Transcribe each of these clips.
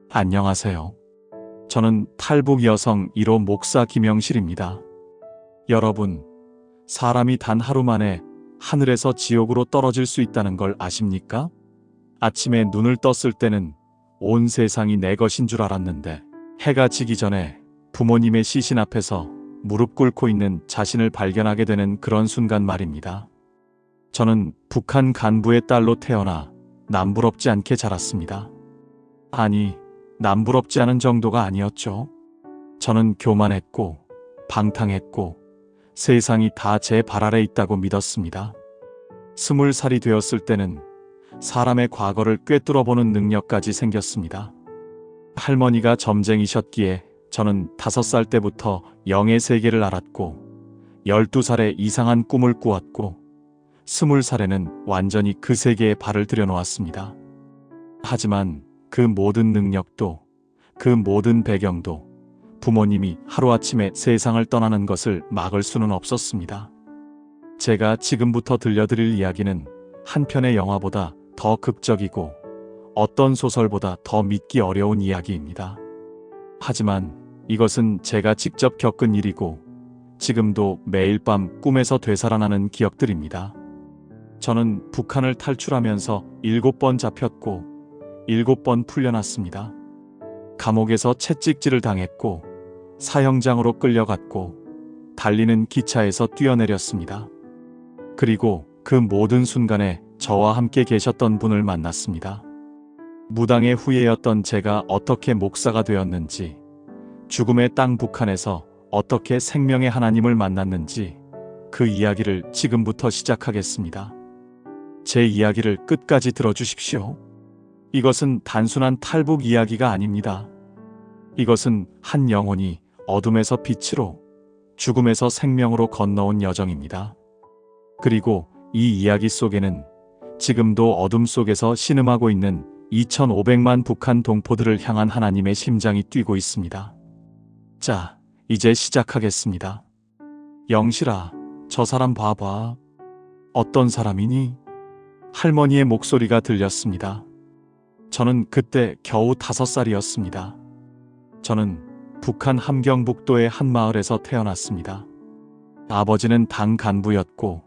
안녕하세요. 저는 탈북 여성 1호 목사 김영실입니다. 여러분, 사람이 단 하루 만에 하늘에서 지옥으로 떨어질 수 있다는 걸 아십니까? 아침에 눈을 떴을 때는 온 세상이 내 것인 줄 알았는데 해가 지기 전에 부모님의 시신 앞에서 무릎 꿇고 있는 자신을 발견하게 되는 그런 순간 말입니다. 저는 북한 간부의 딸로 태어나 남부럽지 않게 자랐습니다. 아니, 남부럽지 않은 정도가 아니었죠. 저는 교만했고 방탕했고 세상이 다 제 발 아래 있다고 믿었습니다. 20살이 되었을 때는 사람의 과거를 꿰뚫어보는 능력까지 생겼습니다. 할머니가 점쟁이셨기에 저는 5살 때부터 영의 세계를 알았고 12살에 이상한 꿈을 꾸었고 20살에는 완전히 그 세계에 발을 들여놓았습니다. 하지만 그 모든 능력도, 그 모든 배경도 부모님이 하루아침에 세상을 떠나는 것을 막을 수는 없었습니다. 제가 지금부터 들려드릴 이야기는 한 편의 영화보다 더 극적이고 어떤 소설보다 더 믿기 어려운 이야기입니다. 하지만 이것은 제가 직접 겪은 일이고 지금도 매일 밤 꿈에서 되살아나는 기억들입니다. 저는 북한을 탈출하면서 7번 잡혔고 7번 풀려났습니다. 감옥에서 채찍질을 당했고 사형장으로 끌려갔고 달리는 기차에서 뛰어내렸습니다. 그리고 그 모든 순간에 저와 함께 계셨던 분을 만났습니다. 무당의 후예였던 제가 어떻게 목사가 되었는지, 죽음의 땅 북한에서 어떻게 생명의 하나님을 만났는지 그 이야기를 지금부터 시작하겠습니다. 제 이야기를 끝까지 들어주십시오. 이것은 단순한 탈북 이야기가 아닙니다. 이것은 한 영혼이 어둠에서 빛으로, 죽음에서 생명으로 건너온 여정입니다. 그리고 이 이야기 속에는 지금도 어둠 속에서 신음하고 있는 2,500만 북한 동포들을 향한 하나님의 심장이 뛰고 있습니다. 자, 이제 시작하겠습니다. 영실아, 저 사람 봐봐. 어떤 사람이니? 할머니의 목소리가 들렸습니다. 저는 그때 겨우 5살이었습니다. 저는 북한 함경북도의 한 마을에서 태어났습니다. 아버지는 당 간부였고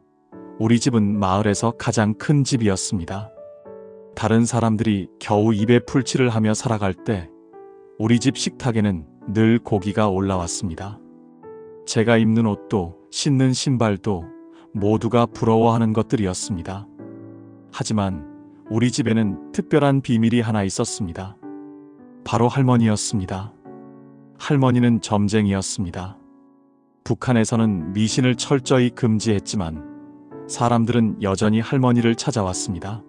우리 집은 마을에서 가장 큰 집이었습니다. 다른 사람들이 겨우 입에 풀칠을 하며 살아갈 때 우리 집 식탁에는 늘 고기가 올라왔습니다. 제가 입는 옷도 신는 신발도 모두가 부러워하는 것들이었습니다. 하지만 우리 집에는 특별한 비밀이 하나 있었습니다. 바로 할머니였습니다. 할머니는 점쟁이였습니다. 북한에서는 미신을 철저히 금지했지만 사람들은 여전히 할머니를 찾아왔습니다.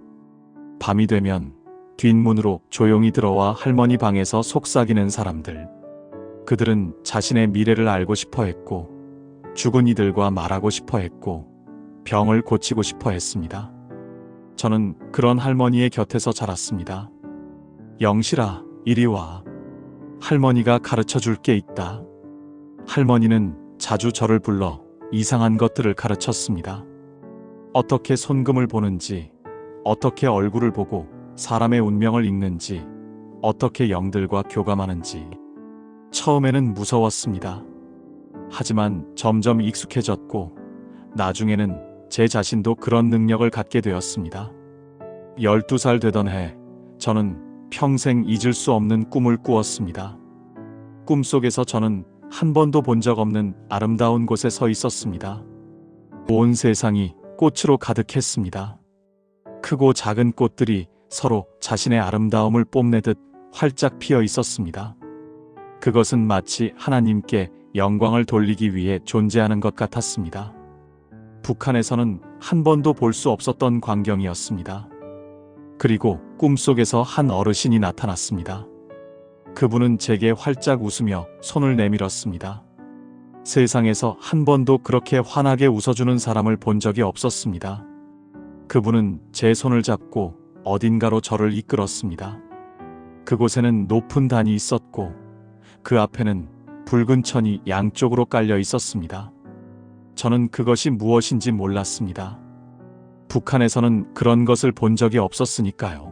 밤이 되면 뒷문으로 조용히 들어와 할머니 방에서 속삭이는 사람들. 그들은 자신의 미래를 알고 싶어 했고 죽은 이들과 말하고 싶어 했고 병을 고치고 싶어 했습니다. 저는 그런 할머니의 곁에서 자랐습니다. 영실아, 이리 와. 할머니가 가르쳐 줄 게 있다. 할머니는 자주 저를 불러 이상한 것들을 가르쳤습니다. 어떻게 손금을 보는지, 어떻게 얼굴을 보고 사람의 운명을 읽는지, 어떻게 영들과 교감하는지. 처음에는 무서웠습니다. 하지만 점점 익숙해졌고 나중에는 제 자신도 그런 능력을 갖게 되었습니다. 12살 되던 해, 저는 평생 잊을 수 없는 꿈을 꾸었습니다. 꿈속에서 저는 한 번도 본 적 없는 아름다운 곳에 서 있었습니다. 온 세상이 꽃으로 가득했습니다. 크고 작은 꽃들이 서로 자신의 아름다움을 뽐내듯 활짝 피어 있었습니다. 그것은 마치 하나님께 영광을 돌리기 위해 존재하는 것 같았습니다. 북한에서는 한 번도 볼 수 없었던 광경이었습니다. 그리고 꿈속에서 한 어르신이 나타났습니다. 그분은 제게 활짝 웃으며 손을 내밀었습니다. 세상에서 한 번도 그렇게 환하게 웃어주는 사람을 본 적이 없었습니다. 그분은 제 손을 잡고 어딘가로 저를 이끌었습니다. 그곳에는 높은 단이 있었고 그 앞에는 붉은 천이 양쪽으로 깔려 있었습니다. 저는 그것이 무엇인지 몰랐습니다. 북한에서는 그런 것을 본 적이 없었으니까요.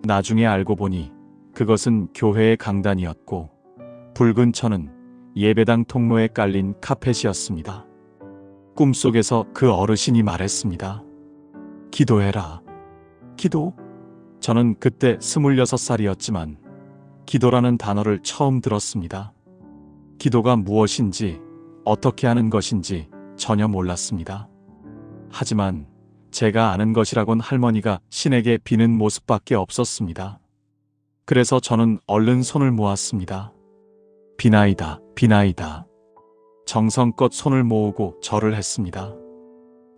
나중에 알고 보니 그것은 교회의 강단이었고 붉은 천은 예배당 통로에 깔린 카펫이었습니다. 꿈속에서 그 어르신이 말했습니다. 기도해라. 기도? 저는 그때 26살이었지만 기도라는 단어를 처음 들었습니다. 기도가 무엇인지 어떻게 하는 것인지 전혀 몰랐습니다. 하지만 제가 아는 것이라곤 할머니가 신에게 비는 모습밖에 없었습니다. 그래서 저는 얼른 손을 모았습니다. 비나이다, 비나이다. 정성껏 손을 모으고 절을 했습니다.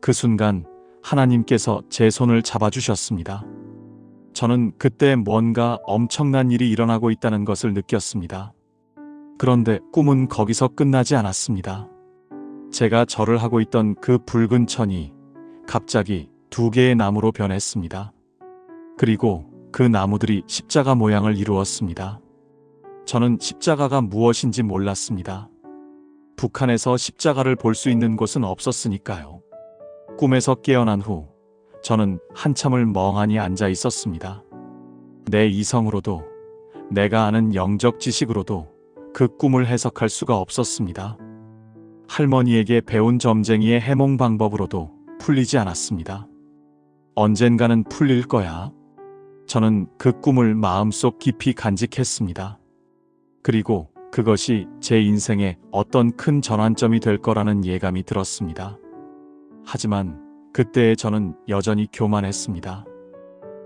그 순간 하나님께서 제 손을 잡아주셨습니다. 저는 그때 뭔가 엄청난 일이 일어나고 있다는 것을 느꼈습니다. 그런데 꿈은 거기서 끝나지 않았습니다. 제가 절을 하고 있던 그 붉은 천이 갑자기 2개의 나무로 변했습니다. 그리고 그 나무들이 십자가 모양을 이루었습니다. 저는 십자가가 무엇인지 몰랐습니다. 북한에서 십자가를 볼 수 있는 곳은 없었으니까요. 꿈에서 깨어난 후 저는 한참을 멍하니 앉아 있었습니다. 내 이성으로도 내가 아는 영적 지식으로도 그 꿈을 해석할 수가 없었습니다. 할머니에게 배운 점쟁이의 해몽 방법으로도 풀리지 않았습니다. 언젠가는 풀릴 거야. 저는 그 꿈을 마음속 깊이 간직했습니다. 그리고 그것이 제 인생의 어떤 큰 전환점이 될 거라는 예감이 들었습니다. 하지만 그때의 저는 여전히 교만했습니다.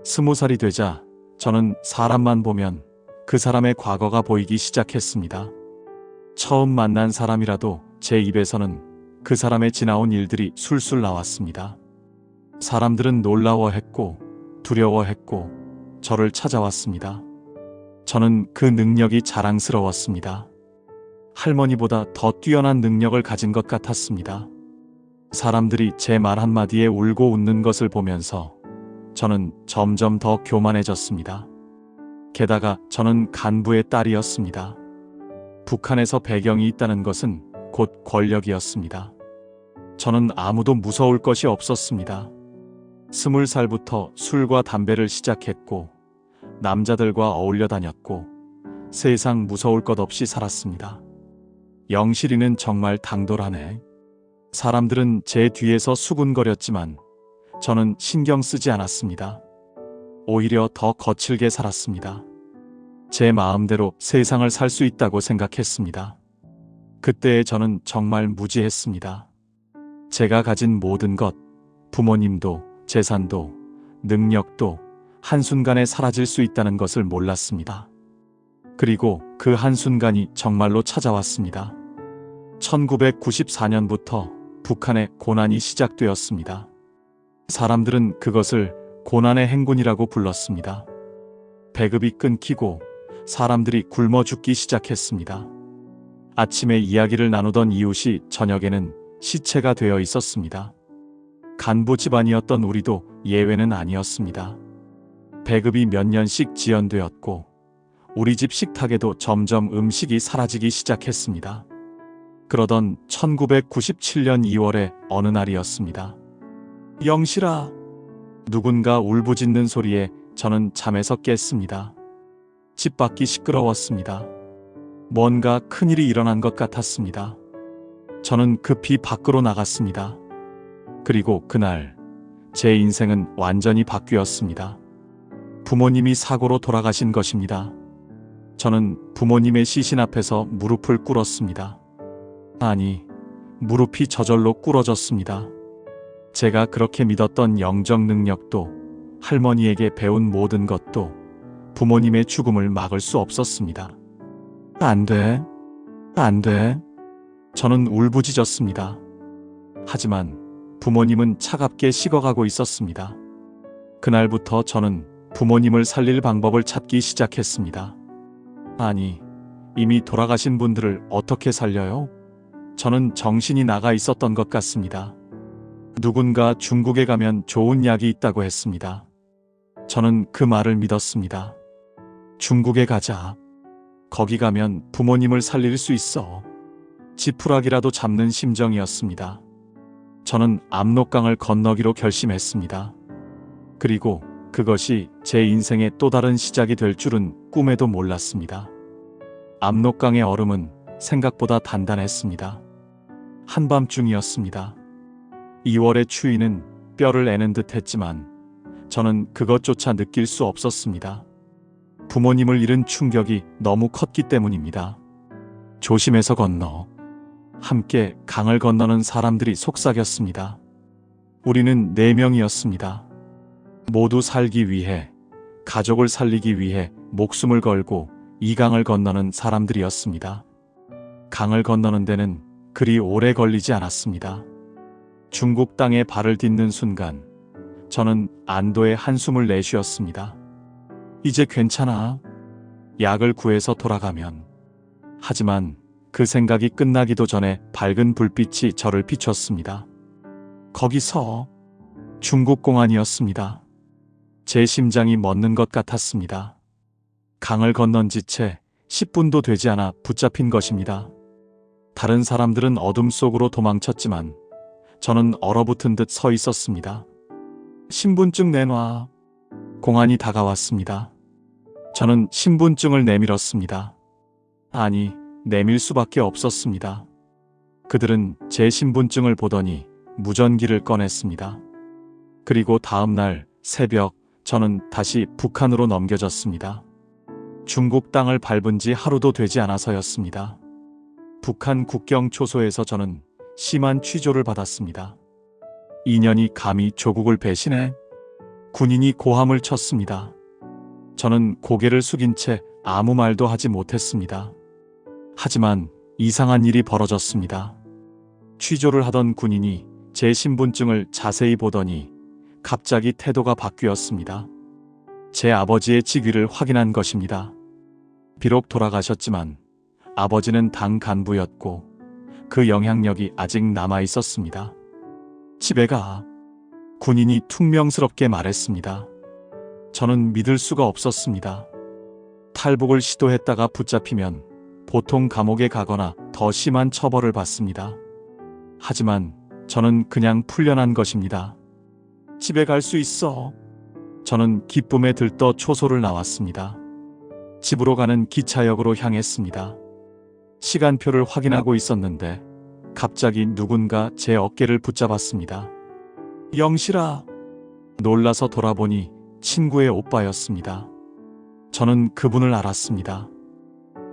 20살이 되자 저는 사람만 보면 그 사람의 과거가 보이기 시작했습니다. 처음 만난 사람이라도 제 입에서는 그 사람의 지나온 일들이 술술 나왔습니다. 사람들은 놀라워했고 두려워했고 저를 찾아왔습니다. 저는 그 능력이 자랑스러웠습니다. 할머니보다 더 뛰어난 능력을 가진 것 같았습니다. 사람들이 제 말 한마디에 울고 웃는 것을 보면서 저는 점점 더 교만해졌습니다. 게다가 저는 간부의 딸이었습니다. 북한에서 배경이 있다는 것은 곧 권력이었습니다. 저는 아무도 무서울 것이 없었습니다. 20살부터 술과 담배를 시작했고 남자들과 어울려 다녔고 세상 무서울 것 없이 살았습니다. 영실이는 정말 당돌하네. 사람들은 제 뒤에서 수군거렸지만 저는 신경 쓰지 않았습니다. 오히려 더 거칠게 살았습니다. 제 마음대로 세상을 살 수 있다고 생각했습니다. 그때의 저는 정말 무지했습니다. 제가 가진 모든 것, 부모님도, 재산도, 능력도 한순간에 사라질 수 있다는 것을 몰랐습니다. 그리고 그 한순간이 정말로 찾아왔습니다. 1994년부터 북한의 고난이 시작되었습니다. 사람들은 그것을 고난의 행군이라고 불렀습니다. 배급이 끊기고 사람들이 굶어 죽기 시작했습니다. 아침에 이야기를 나누던 이웃이 저녁에는 시체가 되어 있었습니다. 간부 집안이었던 우리도 예외는 아니었습니다. 배급이 몇 년씩 지연되었고 우리 집 식탁에도 점점 음식이 사라지기 시작했습니다. 그러던 1997년 2월의 어느 날이었습니다. 영실아. 누군가 울부짖는 소리에 저는 잠에서 깼습니다. 집 밖이 시끄러웠습니다. 뭔가 큰일이 일어난 것 같았습니다. 저는 급히 밖으로 나갔습니다. 그리고 그날 제 인생은 완전히 바뀌었습니다. 부모님이 사고로 돌아가신 것입니다. 저는 부모님의 시신 앞에서 무릎을 꿇었습니다. 아니, 무릎이 저절로 꿇어졌습니다. 제가 그렇게 믿었던 영적 능력도 할머니에게 배운 모든 것도 부모님의 죽음을 막을 수 없었습니다. 안 돼. 안 돼. 저는 울부짖었습니다. 하지만 부모님은 차갑게 식어가고 있었습니다. 그날부터 저는 부모님을 살릴 방법을 찾기 시작했습니다. 아니, 이미 돌아가신 분들을 어떻게 살려요? 저는 정신이 나가 있었던 것 같습니다. 누군가 중국에 가면 좋은 약이 있다고 했습니다. 저는 그 말을 믿었습니다. 중국에 가자. 거기 가면 부모님을 살릴 수 있어. 지푸라기라도 잡는 심정이었습니다. 저는 압록강을 건너기로 결심했습니다. 그리고 그것이 제 인생의 또 다른 시작이 될 줄은 꿈에도 몰랐습니다. 압록강의 얼음은 생각보다 단단했습니다. 한밤중이었습니다. 2월의 추위는 뼈를 애는 듯 했지만 저는 그것조차 느낄 수 없었습니다. 부모님을 잃은 충격이 너무 컸기 때문입니다. 조심해서 건너. 함께 강을 건너는 사람들이 속삭였습니다. 우리는 4명이었습니다. 모두 살기 위해, 가족을 살리기 위해 목숨을 걸고 이 강을 건너는 사람들이었습니다. 강을 건너는 데는 그리 오래 걸리지 않았습니다. 중국 땅에 발을 딛는 순간 저는 안도의 한숨을 내쉬었습니다. 이제 괜찮아. 약을 구해서 돌아가면. 하지만 그 생각이 끝나기도 전에 밝은 불빛이 저를 비췄습니다. 거기서 중국 공안이었습니다. 제 심장이 멎는 것 같았습니다. 강을 건넌 지 채 10분도 되지 않아 붙잡힌 것입니다. 다른 사람들은 어둠 속으로 도망쳤지만 저는 얼어붙은 듯 서 있었습니다. 신분증 내놔. 공안이 다가왔습니다. 저는 신분증을 내밀었습니다. 아니, 내밀 수밖에 없었습니다. 그들은 제 신분증을 보더니 무전기를 꺼냈습니다. 그리고 다음 날 새벽 저는 다시 북한으로 넘겨졌습니다. 중국 땅을 밟은 지 하루도 되지 않아서였습니다. 북한 국경 초소에서 저는 심한 취조를 받았습니다. 인연이 감히 조국을 배신해? 군인이 고함을 쳤습니다. 저는 고개를 숙인 채 아무 말도 하지 못했습니다. 하지만 이상한 일이 벌어졌습니다. 취조를 하던 군인이 제 신분증을 자세히 보더니 갑자기 태도가 바뀌었습니다. 제 아버지의 직위를 확인한 것입니다. 비록 돌아가셨지만 아버지는 당 간부였고 그 영향력이 아직 남아 있었습니다. 집에 가. 군인이 퉁명스럽게 말했습니다. 저는 믿을 수가 없었습니다. 탈북을 시도했다가 붙잡히면 보통 감옥에 가거나 더 심한 처벌을 받습니다. 하지만 저는 그냥 풀려난 것입니다. 집에 갈 수 있어. 저는 기쁨에 들떠 초소를 나왔습니다. 집으로 가는 기차역으로 향했습니다. 시간표를 확인하고 있었는데 갑자기 누군가 제 어깨를 붙잡았습니다. 영실아. 놀라서 돌아보니 친구의 오빠였습니다. 저는 그분을 알았습니다.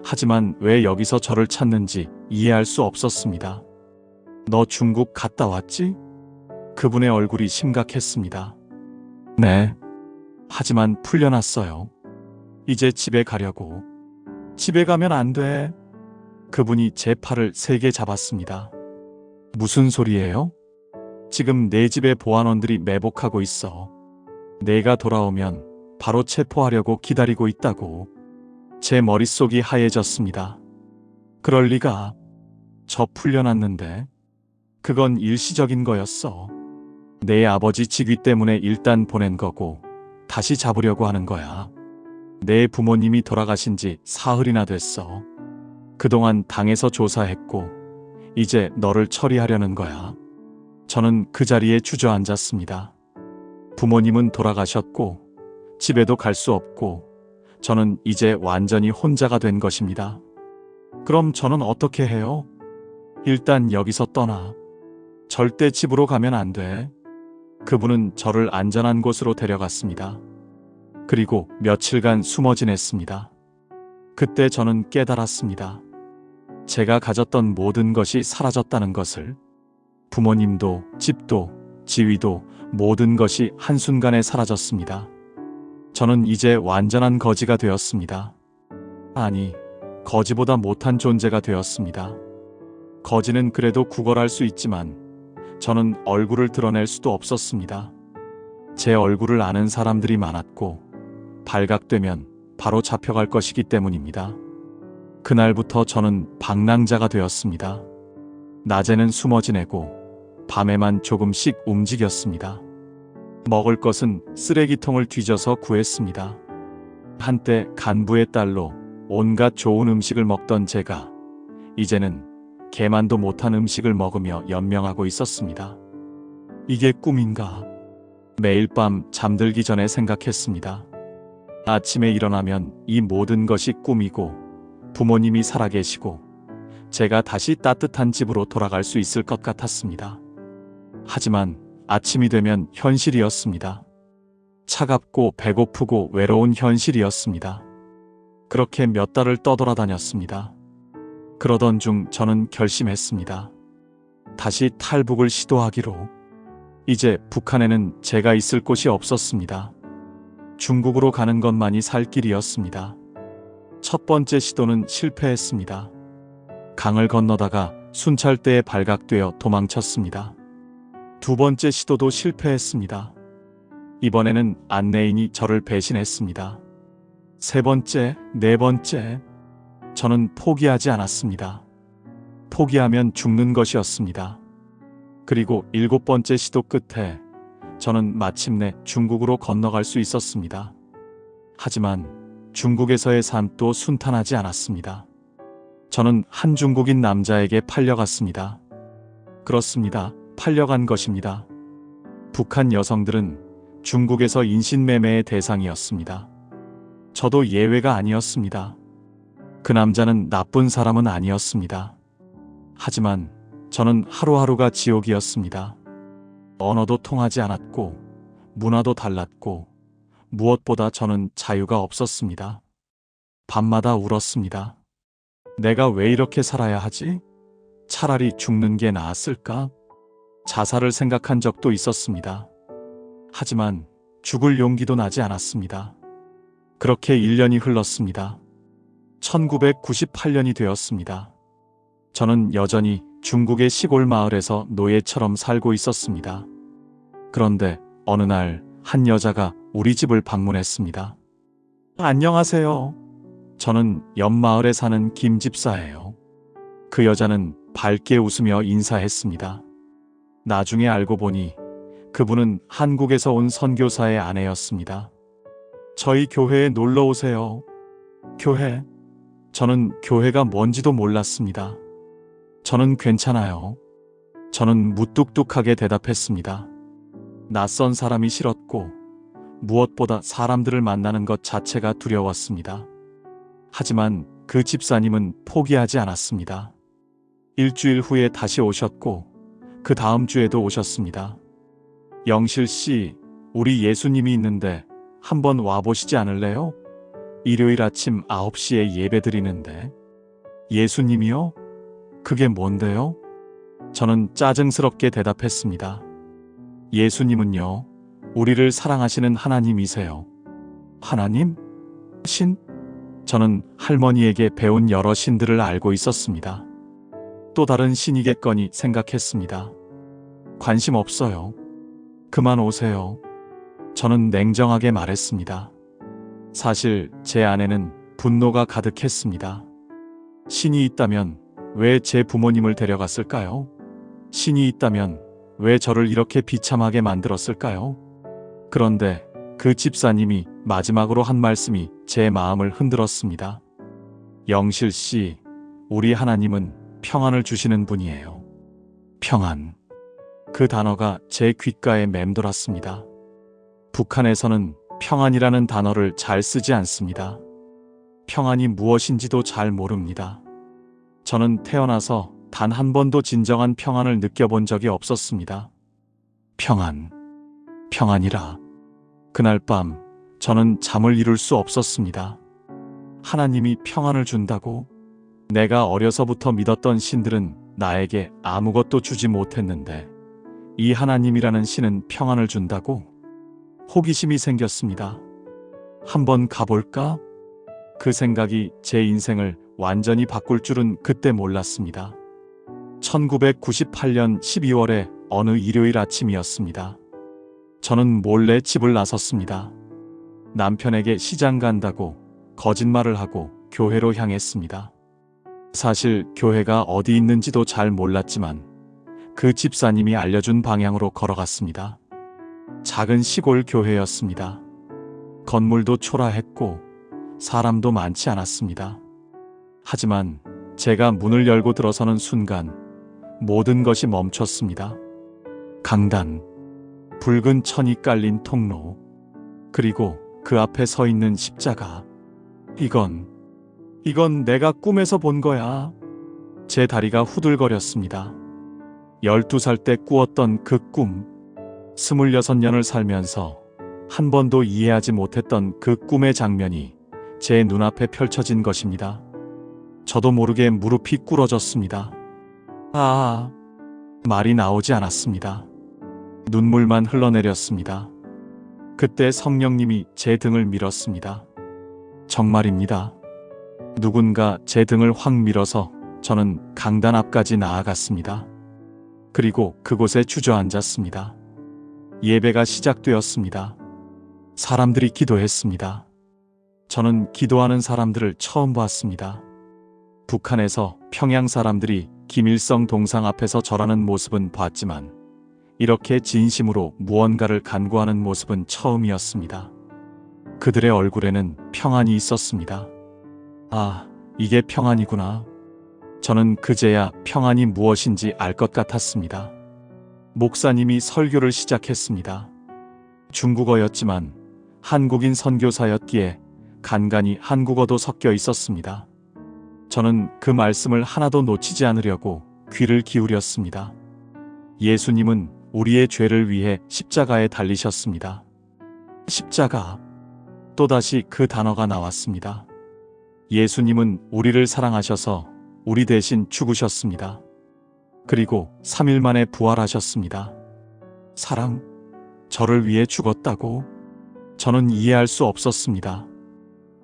하지만 왜 여기서 저를 찾는지 이해할 수 없었습니다. 너 중국 갔다 왔지? 그분의 얼굴이 심각했습니다. 네. 하지만 풀려났어요. 이제 집에 가려고. 집에 가면 안 돼. 그분이 제 팔을 세게 잡았습니다. 무슨 소리예요? 지금 내 집에 보안원들이 매복하고 있어. 내가 돌아오면 바로 체포하려고 기다리고 있다고. 제 머릿속이 하얘졌습니다. 그럴 리가. 저 풀려났는데. 그건 일시적인 거였어. 내 아버지 직위 때문에 일단 보낸 거고 다시 잡으려고 하는 거야. 내 부모님이 돌아가신 지 사흘이나 됐어. 그동안 당에서 조사했고 이제 너를 처리하려는 거야. 저는 그 자리에 주저앉았습니다. 부모님은 돌아가셨고 집에도 갈 수 없고 저는 이제 완전히 혼자가 된 것입니다. 그럼 저는 어떻게 해요? 일단 여기서 떠나. 절대 집으로 가면 안 돼. 그분은 저를 안전한 곳으로 데려갔습니다. 그리고 며칠간 숨어 지냈습니다. 그때 저는 깨달았습니다. 제가 가졌던 모든 것이 사라졌다는 것을. 부모님도, 집도, 지위도 모든 것이 한순간에 사라졌습니다. 저는 이제 완전한 거지가 되었습니다. 아니, 거지보다 못한 존재가 되었습니다. 거지는 그래도 구걸할 수 있지만 저는 얼굴을 드러낼 수도 없었습니다. 제 얼굴을 아는 사람들이 많았고 발각되면 바로 잡혀갈 것이기 때문입니다. 그날부터 저는 방랑자가 되었습니다. 낮에는 숨어 지내고 밤에만 조금씩 움직였습니다. 먹을 것은 쓰레기통을 뒤져서 구했습니다. 한때 간부의 딸로 온갖 좋은 음식을 먹던 제가 이제는 개만도 못한 음식을 먹으며 연명하고 있었습니다. 이게 꿈인가? 매일 밤 잠들기 전에 생각했습니다. 아침에 일어나면 이 모든 것이 꿈이고 부모님이 살아계시고 제가 다시 따뜻한 집으로 돌아갈 수 있을 것 같았습니다. 하지만 아침이 되면 현실이었습니다. 차갑고 배고프고 외로운 현실이었습니다. 그렇게 몇 달을 떠돌아다녔습니다. 그러던 중 저는 결심했습니다. 다시 탈북을 시도하기로. 이제 북한에는 제가 있을 곳이 없었습니다. 중국으로 가는 것만이 살 길이었습니다. 첫 번째 시도는 실패했습니다. 강을 건너다가 순찰대에 발각되어 도망쳤습니다. 두 번째 시도도 실패했습니다. 이번에는 안내인이 저를 배신했습니다. 세 번째, 네 번째, 저는 포기하지 않았습니다. 포기하면 죽는 것이었습니다. 그리고 일곱 번째 시도 끝에 저는 마침내 중국으로 건너갈 수 있었습니다. 하지만 중국에서의 삶도 순탄하지 않았습니다. 저는 한 중국인 남자에게 팔려갔습니다. 그렇습니다. 팔려간 것입니다. 북한 여성들은 중국에서 인신매매의 대상이었습니다. 저도 예외가 아니었습니다. 그 남자는 나쁜 사람은 아니었습니다. 하지만 저는 하루하루가 지옥이었습니다. 언어도 통하지 않았고 문화도 달랐고 무엇보다 저는 자유가 없었습니다. 밤마다 울었습니다. 내가 왜 이렇게 살아야 하지? 차라리 죽는 게 나았을까? 자살을 생각한 적도 있었습니다. 하지만 죽을 용기도 나지 않았습니다. 그렇게 1년이 흘렀습니다. 1998년이 되었습니다. 저는 여전히 중국의 시골 마을에서 노예처럼 살고 있었습니다. 그런데 어느 날 한 여자가 우리 집을 방문했습니다. 안녕하세요. 저는 옆 마을에 사는 김 집사예요. 그 여자는 밝게 웃으며 인사했습니다. 나중에 알고 보니 그분은 한국에서 온 선교사의 아내였습니다. 저희 교회에 놀러 오세요. 교회? 저는 교회가 뭔지도 몰랐습니다. 저는 괜찮아요. 저는 무뚝뚝하게 대답했습니다. 낯선 사람이 싫었고 무엇보다 사람들을 만나는 것 자체가 두려웠습니다. 하지만 그 집사님은 포기하지 않았습니다. 일주일 후에 다시 오셨고 그 다음 주에도 오셨습니다. 영실 씨, 우리 예수님이 있는데 한번 와보시지 않을래요? 일요일 아침 9시에 예배 드리는데. 예수님이요? 그게 뭔데요? 저는 짜증스럽게 대답했습니다. 예수님은요, 우리를 사랑하시는 하나님이세요. 하나님? 신? 저는 할머니에게 배운 여러 신들을 알고 있었습니다. 또 다른 신이겠거니 생각했습니다. 관심 없어요. 그만 오세요. 저는 냉정하게 말했습니다. 사실 제 안에는 분노가 가득했습니다. 신이 있다면 왜 제 부모님을 데려갔을까요? 신이 있다면 왜 저를 이렇게 비참하게 만들었을까요? 그런데 그 집사님이 마지막으로 한 말씀이 제 마음을 흔들었습니다. 영실 씨, 우리 하나님은 평안을 주시는 분이에요. 평안. 그 단어가 제 귓가에 맴돌았습니다. 북한에서는 평안이라는 단어를 잘 쓰지 않습니다. 평안이 무엇인지도 잘 모릅니다. 저는 태어나서 단 한 번도 진정한 평안을 느껴본 적이 없었습니다. 평안. 평안이라. 그날 밤 저는 잠을 이룰 수 없었습니다. 하나님이 평안을 준다고? 내가 어려서부터 믿었던 신들은 나에게 아무것도 주지 못했는데 이 하나님이라는 신은 평안을 준다고? 호기심이 생겼습니다. 한번 가볼까? 그 생각이 제 인생을 완전히 바꿀 줄은 그때 몰랐습니다. 1998년 12월에 어느 일요일 아침이었습니다. 저는 몰래 집을 나섰습니다. 남편에게 시장 간다고 거짓말을 하고 교회로 향했습니다. 사실 교회가 어디 있는지도 잘 몰랐지만 그 집사님이 알려준 방향으로 걸어갔습니다. 작은 시골 교회였습니다. 건물도 초라했고 사람도 많지 않았습니다. 하지만 제가 문을 열고 들어서는 순간 모든 것이 멈췄습니다. 강단, 붉은 천이 깔린 통로, 그리고 그 앞에 서 있는 십자가. 이건 내가 꿈에서 본 거야. 제 다리가 후들거렸습니다. 12살 때 꾸었던 그 꿈, 26년을 살면서 한 번도 이해하지 못했던 그 꿈의 장면이 제 눈앞에 펼쳐진 것입니다. 저도 모르게 무릎이 꿇어졌습니다. 말이 나오지 않았습니다. 눈물만 흘러내렸습니다. 그때 성령님이 제 등을 밀었습니다. 정말입니다. 누군가 제 등을 확 밀어서 저는 강단 앞까지 나아갔습니다. 그리고 그곳에 주저앉았습니다. 예배가 시작되었습니다. 사람들이 기도했습니다. 저는 기도하는 사람들을 처음 봤습니다. 북한에서 평양 사람들이 김일성 동상 앞에서 절하는 모습은 봤지만 이렇게 진심으로 무언가를 간구하는 모습은 처음이었습니다. 그들의 얼굴에는 평안이 있었습니다. 이게 평안이구나. 저는 그제야 평안이 무엇인지 알 것 같았습니다. 목사님이 설교를 시작했습니다. 중국어였지만 한국인 선교사였기에 간간히 한국어도 섞여 있었습니다. 저는 그 말씀을 하나도 놓치지 않으려고 귀를 기울였습니다. 예수님은 우리의 죄를 위해 십자가에 달리셨습니다. 십자가. 또다시 그 단어가 나왔습니다. 예수님은 우리를 사랑하셔서 우리 대신 죽으셨습니다. 그리고 3일 만에 부활하셨습니다. 사랑? 저를 위해 죽었다고? 저는 이해할 수 없었습니다.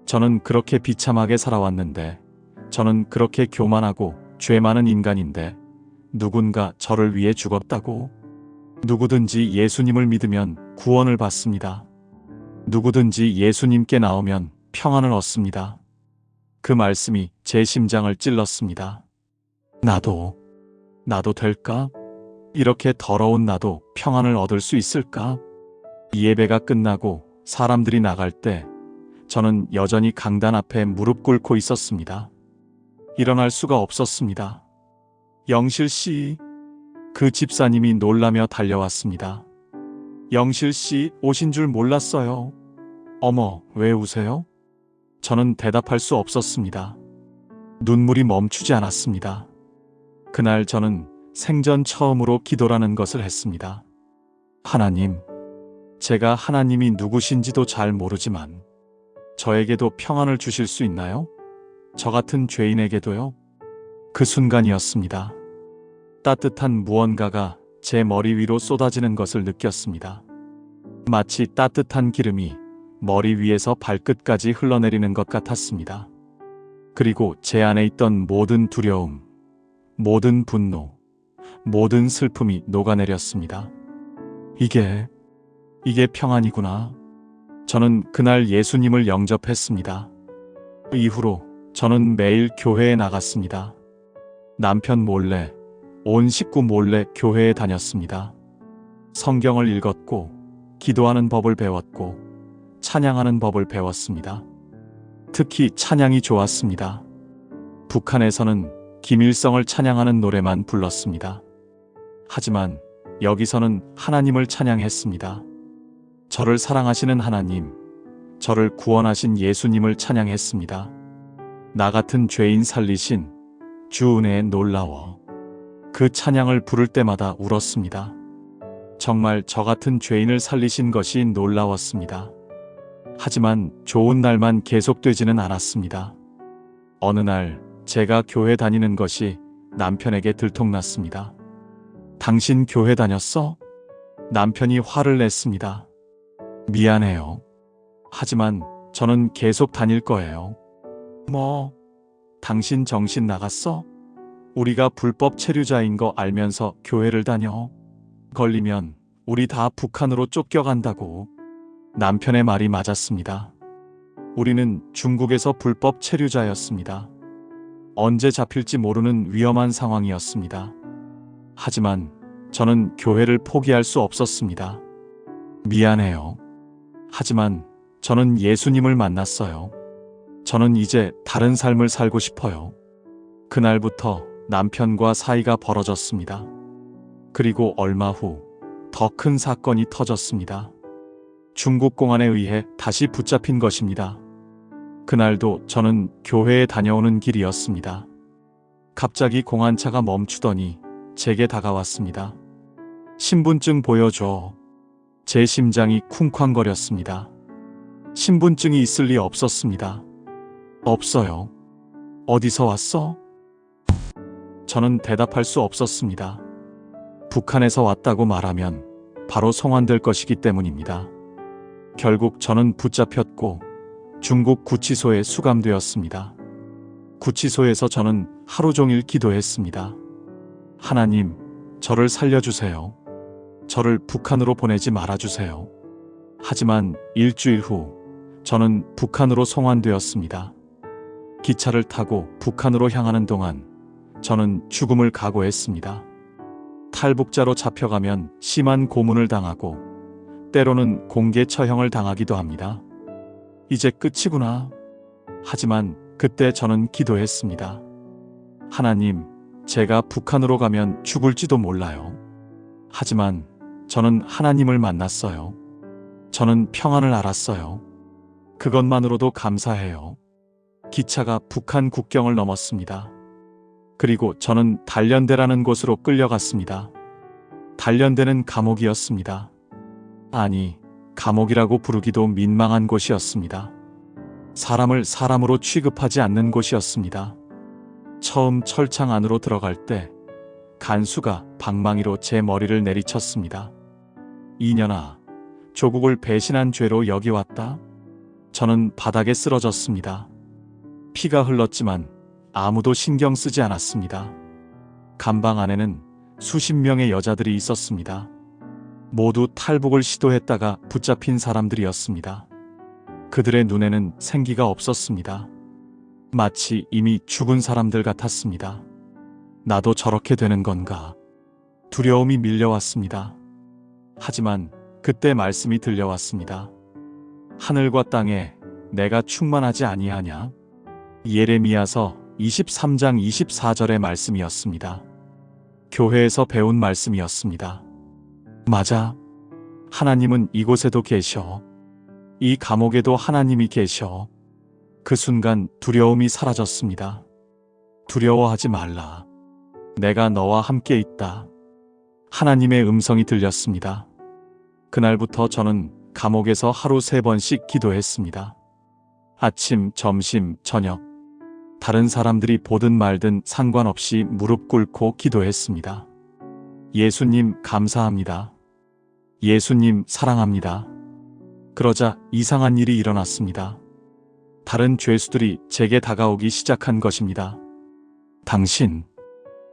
저는 그렇게 비참하게 살아왔는데, 저는 그렇게 교만하고 죄 많은 인간인데 누군가 저를 위해 죽었다고? 누구든지 예수님을 믿으면 구원을 받습니다. 누구든지 예수님께 나오면 평안을 얻습니다. 그 말씀이 제 심장을 찔렀습니다. 나도 될까? 이렇게 더러운 나도 평안을 얻을 수 있을까? 예배가 끝나고 사람들이 나갈 때 저는 여전히 강단 앞에 무릎 꿇고 있었습니다. 일어날 수가 없었습니다. 영실 씨, 그 집사님이 놀라며 달려왔습니다. 영실 씨 오신 줄 몰랐어요. 어머, 왜 우세요? 저는 대답할 수 없었습니다. 눈물이 멈추지 않았습니다. 그날 저는 생전 처음으로 기도라는 것을 했습니다. 하나님, 제가 하나님이 누구신지도 잘 모르지만 저에게도 평안을 주실 수 있나요? 저 같은 죄인에게도요? 그 순간이었습니다. 따뜻한 무언가가 제 머리 위로 쏟아지는 것을 느꼈습니다. 마치 따뜻한 기름이 머리 위에서 발끝까지 흘러내리는 것 같았습니다. 그리고 제 안에 있던 모든 두려움, 모든 분노, 모든 슬픔이 녹아내렸습니다. 이게 평안이구나. 저는 그날 예수님을 영접했습니다. 이후로 저는 매일 교회에 나갔습니다. 남편 몰래, 온 식구 몰래 교회에 다녔습니다. 성경을 읽었고, 기도하는 법을 배웠고, 찬양하는 법을 배웠습니다. 특히 찬양이 좋았습니다. 북한에서는 김일성을 찬양하는 노래만 불렀습니다. 하지만 여기서는 하나님을 찬양했습니다. 저를 사랑하시는 하나님, 저를 구원하신 예수님을 찬양했습니다. 나 같은 죄인 살리신 주 은혜에 놀라워. 그 찬양을 부를 때마다 울었습니다. 정말 저 같은 죄인을 살리신 것이 놀라웠습니다. 하지만 좋은 날만 계속되지는 않았습니다. 어느 날 제가 교회 다니는 것이 남편에게 들통났습니다. 당신 교회 다녔어? 남편이 화를 냈습니다. 미안해요. 하지만 저는 계속 다닐 거예요. 뭐, 당신 정신 나갔어? 우리가 불법 체류자인 거 알면서 교회를 다녀? 걸리면 우리 다 북한으로 쫓겨간다고. 남편의 말이 맞았습니다. 우리는 중국에서 불법 체류자였습니다. 언제 잡힐지 모르는 위험한 상황이었습니다. 하지만 저는 교회를 포기할 수 없었습니다. 미안해요. 하지만 저는 예수님을 만났어요. 저는 이제 다른 삶을 살고 싶어요. 그날부터 남편과 사이가 벌어졌습니다. 그리고 얼마 후 더 큰 사건이 터졌습니다. 중국 공안에 의해 다시 붙잡힌 것입니다. 그날도 저는 교회에 다녀오는 길이었습니다. 갑자기 공안차가 멈추더니 제게 다가왔습니다. 신분증 보여줘. 제 심장이 쿵쾅거렸습니다. 신분증이 있을 리 없었습니다. 없어요. 어디서 왔어? 저는 대답할 수 없었습니다. 북한에서 왔다고 말하면 바로 송환될 것이기 때문입니다. 결국 저는 붙잡혔고 중국 구치소에 수감되었습니다. 구치소에서 저는 하루 종일 기도했습니다. 하나님, 저를 살려주세요. 저를 북한으로 보내지 말아주세요. 하지만 일주일 후 저는 북한으로 송환되었습니다. 기차를 타고 북한으로 향하는 동안 저는 죽음을 각오했습니다. 탈북자로 잡혀가면 심한 고문을 당하고 때로는 공개 처형을 당하기도 합니다. 이제 끝이구나. 하지만 그때 저는 기도했습니다. 하나님, 제가 북한으로 가면 죽을지도 몰라요. 하지만 저는 하나님을 만났어요. 저는 평안을 알았어요. 그것만으로도 감사해요. 기차가 북한 국경을 넘었습니다. 그리고 저는 단련대라는 곳으로 끌려갔습니다. 단련대는 감옥이었습니다. 아니, 감옥이라고 부르기도 민망한 곳이었습니다. 사람을 사람으로 취급하지 않는 곳이었습니다. 처음 철창 안으로 들어갈 때 간수가 방망이로 제 머리를 내리쳤습니다. 이년아, 조국을 배신한 죄로 여기 왔다? 저는 바닥에 쓰러졌습니다. 피가 흘렀지만 아무도 신경 쓰지 않았습니다. 감방 안에는 수십 명의 여자들이 있었습니다. 모두 탈북을 시도했다가 붙잡힌 사람들이었습니다. 그들의 눈에는 생기가 없었습니다. 마치 이미 죽은 사람들 같았습니다. 나도 저렇게 되는 건가? 두려움이 밀려왔습니다. 하지만 그때 말씀이 들려왔습니다. 하늘과 땅에 내가 충만하지 아니하냐? 예레미야서 23장 24절의 말씀이었습니다. 교회에서 배운 말씀이었습니다. 맞아. 하나님은 이곳에도 계셔. 이 감옥에도 하나님이 계셔. 그 순간 두려움이 사라졌습니다. 두려워하지 말라. 내가 너와 함께 있다. 하나님의 음성이 들렸습니다. 그날부터 저는 감옥에서 하루 3번씩 기도했습니다. 아침, 점심, 저녁. 다른 사람들이 보든 말든 상관없이 무릎 꿇고 기도했습니다. 예수님 감사합니다. 예수님 사랑합니다. 그러자 이상한 일이 일어났습니다. 다른 죄수들이 제게 다가오기 시작한 것입니다. 당신,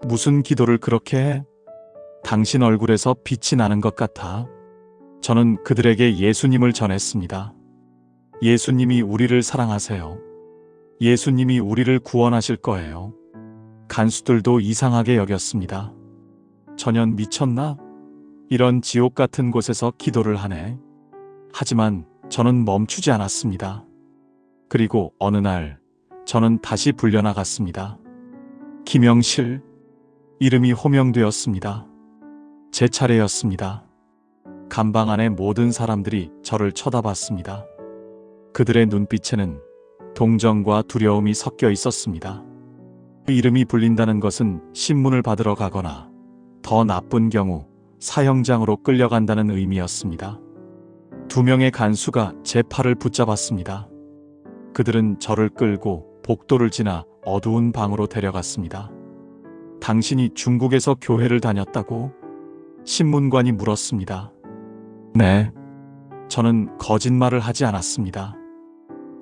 무슨 기도를 그렇게 해? 당신 얼굴에서 빛이 나는 것 같아. 저는 그들에게 예수님을 전했습니다. 예수님이 우리를 사랑하세요. 예수님이 우리를 구원하실 거예요. 간수들도 이상하게 여겼습니다. 전현 미쳤나? 이런 지옥 같은 곳에서 기도를 하네. 하지만 저는 멈추지 않았습니다. 그리고 어느 날 저는 다시 불려나갔습니다. 김영실, 이름이 호명되었습니다. 제 차례였습니다. 감방 안의 모든 사람들이 저를 쳐다봤습니다. 그들의 눈빛에는 동정과 두려움이 섞여 있었습니다. 그 이름이 불린다는 것은 신문을 받으러 가거나 더 나쁜 경우 사형장으로 끌려간다는 의미였습니다. 2명의 간수가 제 팔을 붙잡았습니다. 그들은 저를 끌고 복도를 지나 어두운 방으로 데려갔습니다. 당신이 중국에서 교회를 다녔다고? 신문관이 물었습니다. 네. 저는 거짓말을 하지 않았습니다.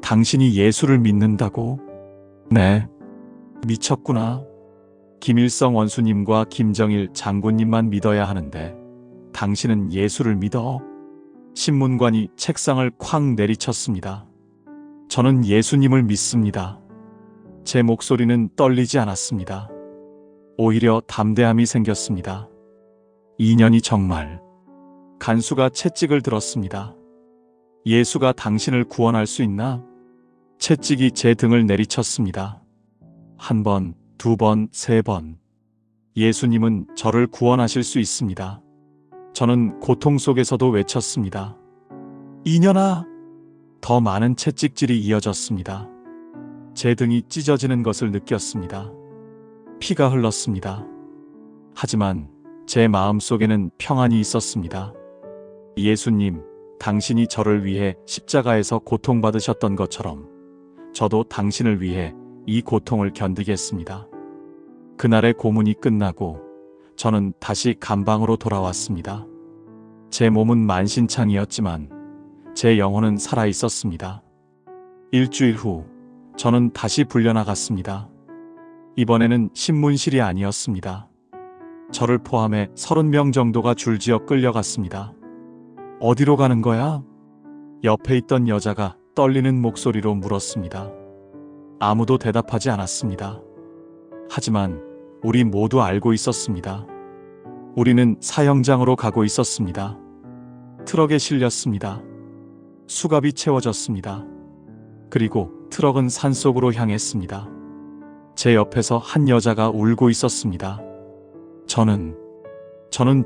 당신이 예수를 믿는다고? 네. 미쳤구나. 김일성 원수님과 김정일 장군님만 믿어야 하는데 당신은 예수를 믿어? 신문관이 책상을 쾅 내리쳤습니다. 저는 예수님을 믿습니다. 제 목소리는 떨리지 않았습니다. 오히려 담대함이 생겼습니다. 2년이 정말. 간수가 채찍을 들었습니다. 예수가 당신을 구원할 수 있나? 채찍이 제 등을 내리쳤습니다. 1번, 2번, 3번. 예수님은 저를 구원하실 수 있습니다. 저는 고통 속에서도 외쳤습니다. 이년아! 더 많은 채찍질이 이어졌습니다. 제 등이 찢어지는 것을 느꼈습니다. 피가 흘렀습니다. 하지만 제 마음속에는 평안이 있었습니다. 예수님, 당신이 저를 위해 십자가에서 고통받으셨던 것처럼 저도 당신을 위해 이 고통을 견디겠습니다. 그날의 고문이 끝나고 저는 다시 감방으로 돌아왔습니다. 제 몸은 만신창이었지만 제 영혼은 살아 있었습니다. 일주일 후 저는 다시 불려나갔습니다. 이번에는 신문실이 아니었습니다. 저를 포함해 30명 정도가 줄지어 끌려갔습니다. 어디로 가는 거야? 옆에 있던 여자가 떨리는 목소리로 물었습니다. 아무도 대답하지 않았습니다. 하지만 우리 모두 알고 있었습니다. 우리는 사형장으로 가고 있었습니다. 트럭에 실렸습니다. 수갑이 채워졌습니다. 그리고 트럭은 산속으로 향했습니다. 제 옆에서 한 여자가 울고 있었습니다. 저는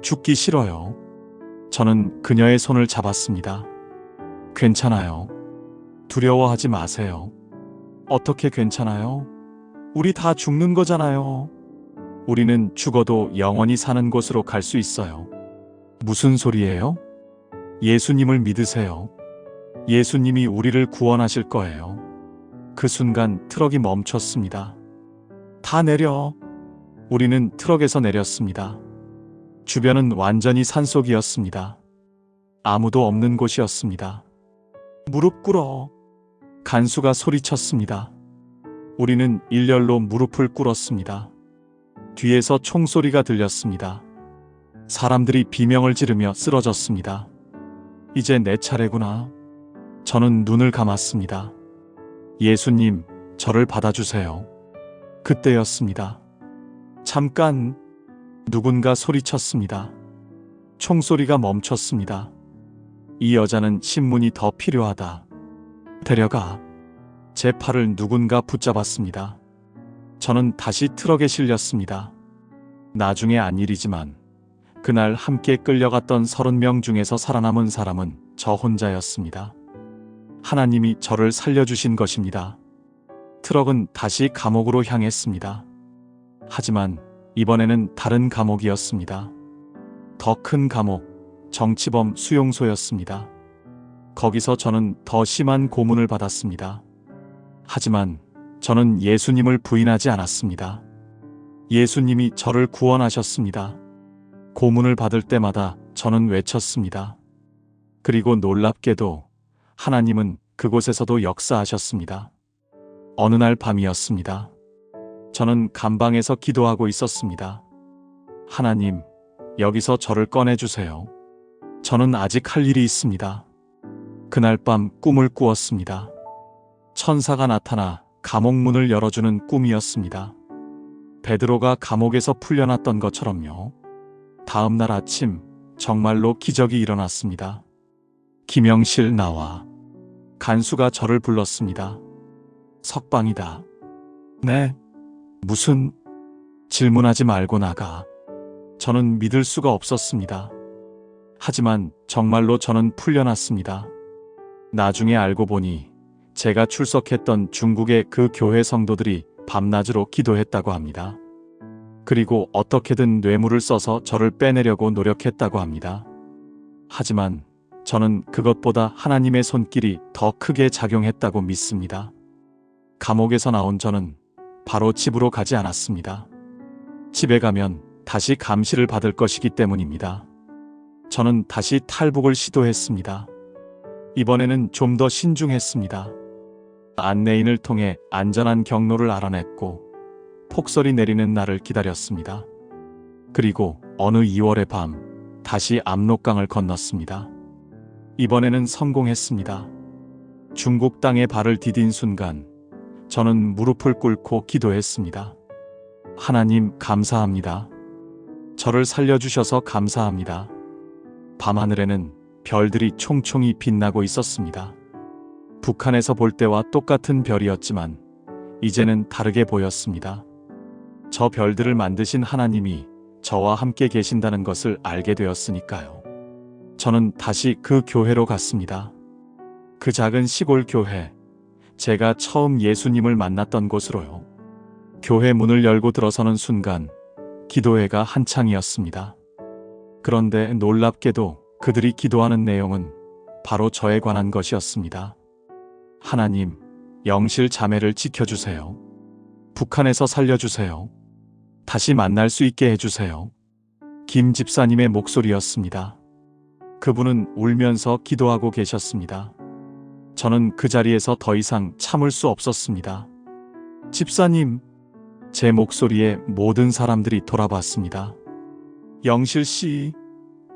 죽기 싫어요. 저는 그녀의 손을 잡았습니다. 괜찮아요. 두려워하지 마세요. 어떻게 괜찮아요? 우리 다 죽는 거잖아요. 우리는 죽어도 영원히 사는 곳으로 갈 수 있어요. 무슨 소리예요? 예수님을 믿으세요. 예수님이 우리를 구원하실 거예요. 그 순간 트럭이 멈췄습니다. 다 내려. 우리는 트럭에서 내렸습니다. 주변은 완전히 산속이었습니다. 아무도 없는 곳이었습니다. 무릎 꿇어. 간수가 소리쳤습니다. 우리는 일렬로 무릎을 꿇었습니다. 뒤에서 총소리가 들렸습니다. 사람들이 비명을 지르며 쓰러졌습니다. 이제 내 차례구나. 저는 눈을 감았습니다. 예수님, 저를 받아주세요. 그때였습니다. 잠깐! 누군가 소리쳤습니다. 총소리가 멈췄습니다. 이 여자는 신문이 더 필요하다. 데려가. 제 팔을 누군가 붙잡았습니다. 저는 다시 트럭에 실렸습니다. 나중에 안 일이지만 그날 함께 끌려갔던 30명 중에서 살아남은 사람은 저 혼자였습니다. 하나님이 저를 살려주신 것입니다. 트럭은 다시 감옥으로 향했습니다. 하지만 이번에는 다른 감옥이었습니다. 더 큰 감옥, 정치범 수용소였습니다. 거기서 저는 더 심한 고문을 받았습니다. 하지만 저는 예수님을 부인하지 않았습니다. 예수님이 저를 구원하셨습니다. 고문을 받을 때마다 저는 외쳤습니다. 그리고 놀랍게도 하나님은 그곳에서도 역사하셨습니다. 어느 날 밤이었습니다. 저는 감방에서 기도하고 있었습니다. 하나님, 여기서 저를 꺼내주세요. 저는 아직 할 일이 있습니다. 그날 밤 꿈을 꾸었습니다. 천사가 나타나 감옥 문을 열어주는 꿈이었습니다. 베드로가 감옥에서 풀려났던 것처럼요. 다음 날 아침 정말로 기적이 일어났습니다. 김영실 나와. 간수가 저를 불렀습니다. 석방이다. 네. 무슨? 질문하지 말고 나가. 저는 믿을 수가 없었습니다. 하지만 정말로 저는 풀려났습니다. 나중에 알고 보니 제가 출석했던 중국의 그 교회 성도들이 밤낮으로 기도했다고 합니다. 그리고 어떻게든 뇌물을 써서 저를 빼내려고 노력했다고 합니다. 하지만 저는 그것보다 하나님의 손길이 더 크게 작용했다고 믿습니다. 감옥에서 나온 저는 바로 집으로 가지 않았습니다. 집에 가면 다시 감시를 받을 것이기 때문입니다. 저는 다시 탈북을 시도했습니다. 이번에는 좀 더 신중했습니다. 안내인을 통해 안전한 경로를 알아냈고 폭설이 내리는 날을 기다렸습니다. 그리고 어느 2월의 밤 다시 압록강을 건넜습니다. 이번에는 성공했습니다. 중국 땅에 발을 디딘 순간 저는 무릎을 꿇고 기도했습니다. 하나님 감사합니다. 저를 살려주셔서 감사합니다. 밤하늘에는 별들이 총총히 빛나고 있었습니다. 북한에서 볼 때와 똑같은 별이었지만 이제는 다르게 보였습니다. 저 별들을 만드신 하나님이 저와 함께 계신다는 것을 알게 되었으니까요. 저는 다시 그 교회로 갔습니다. 그 작은 시골 교회, 제가 처음 예수님을 만났던 곳으로요. 교회 문을 열고 들어서는 순간 기도회가 한창이었습니다. 그런데 놀랍게도 그들이 기도하는 내용은 바로 저에 관한 것이었습니다. 하나님, 영실 자매를 지켜주세요. 북한에서 살려주세요. 다시 만날 수 있게 해주세요. 김 집사님의 목소리였습니다. 그분은 울면서 기도하고 계셨습니다. 저는 그 자리에서 더 이상 참을 수 없었습니다. 집사님, 제 목소리에 모든 사람들이 돌아봤습니다. 영실 씨,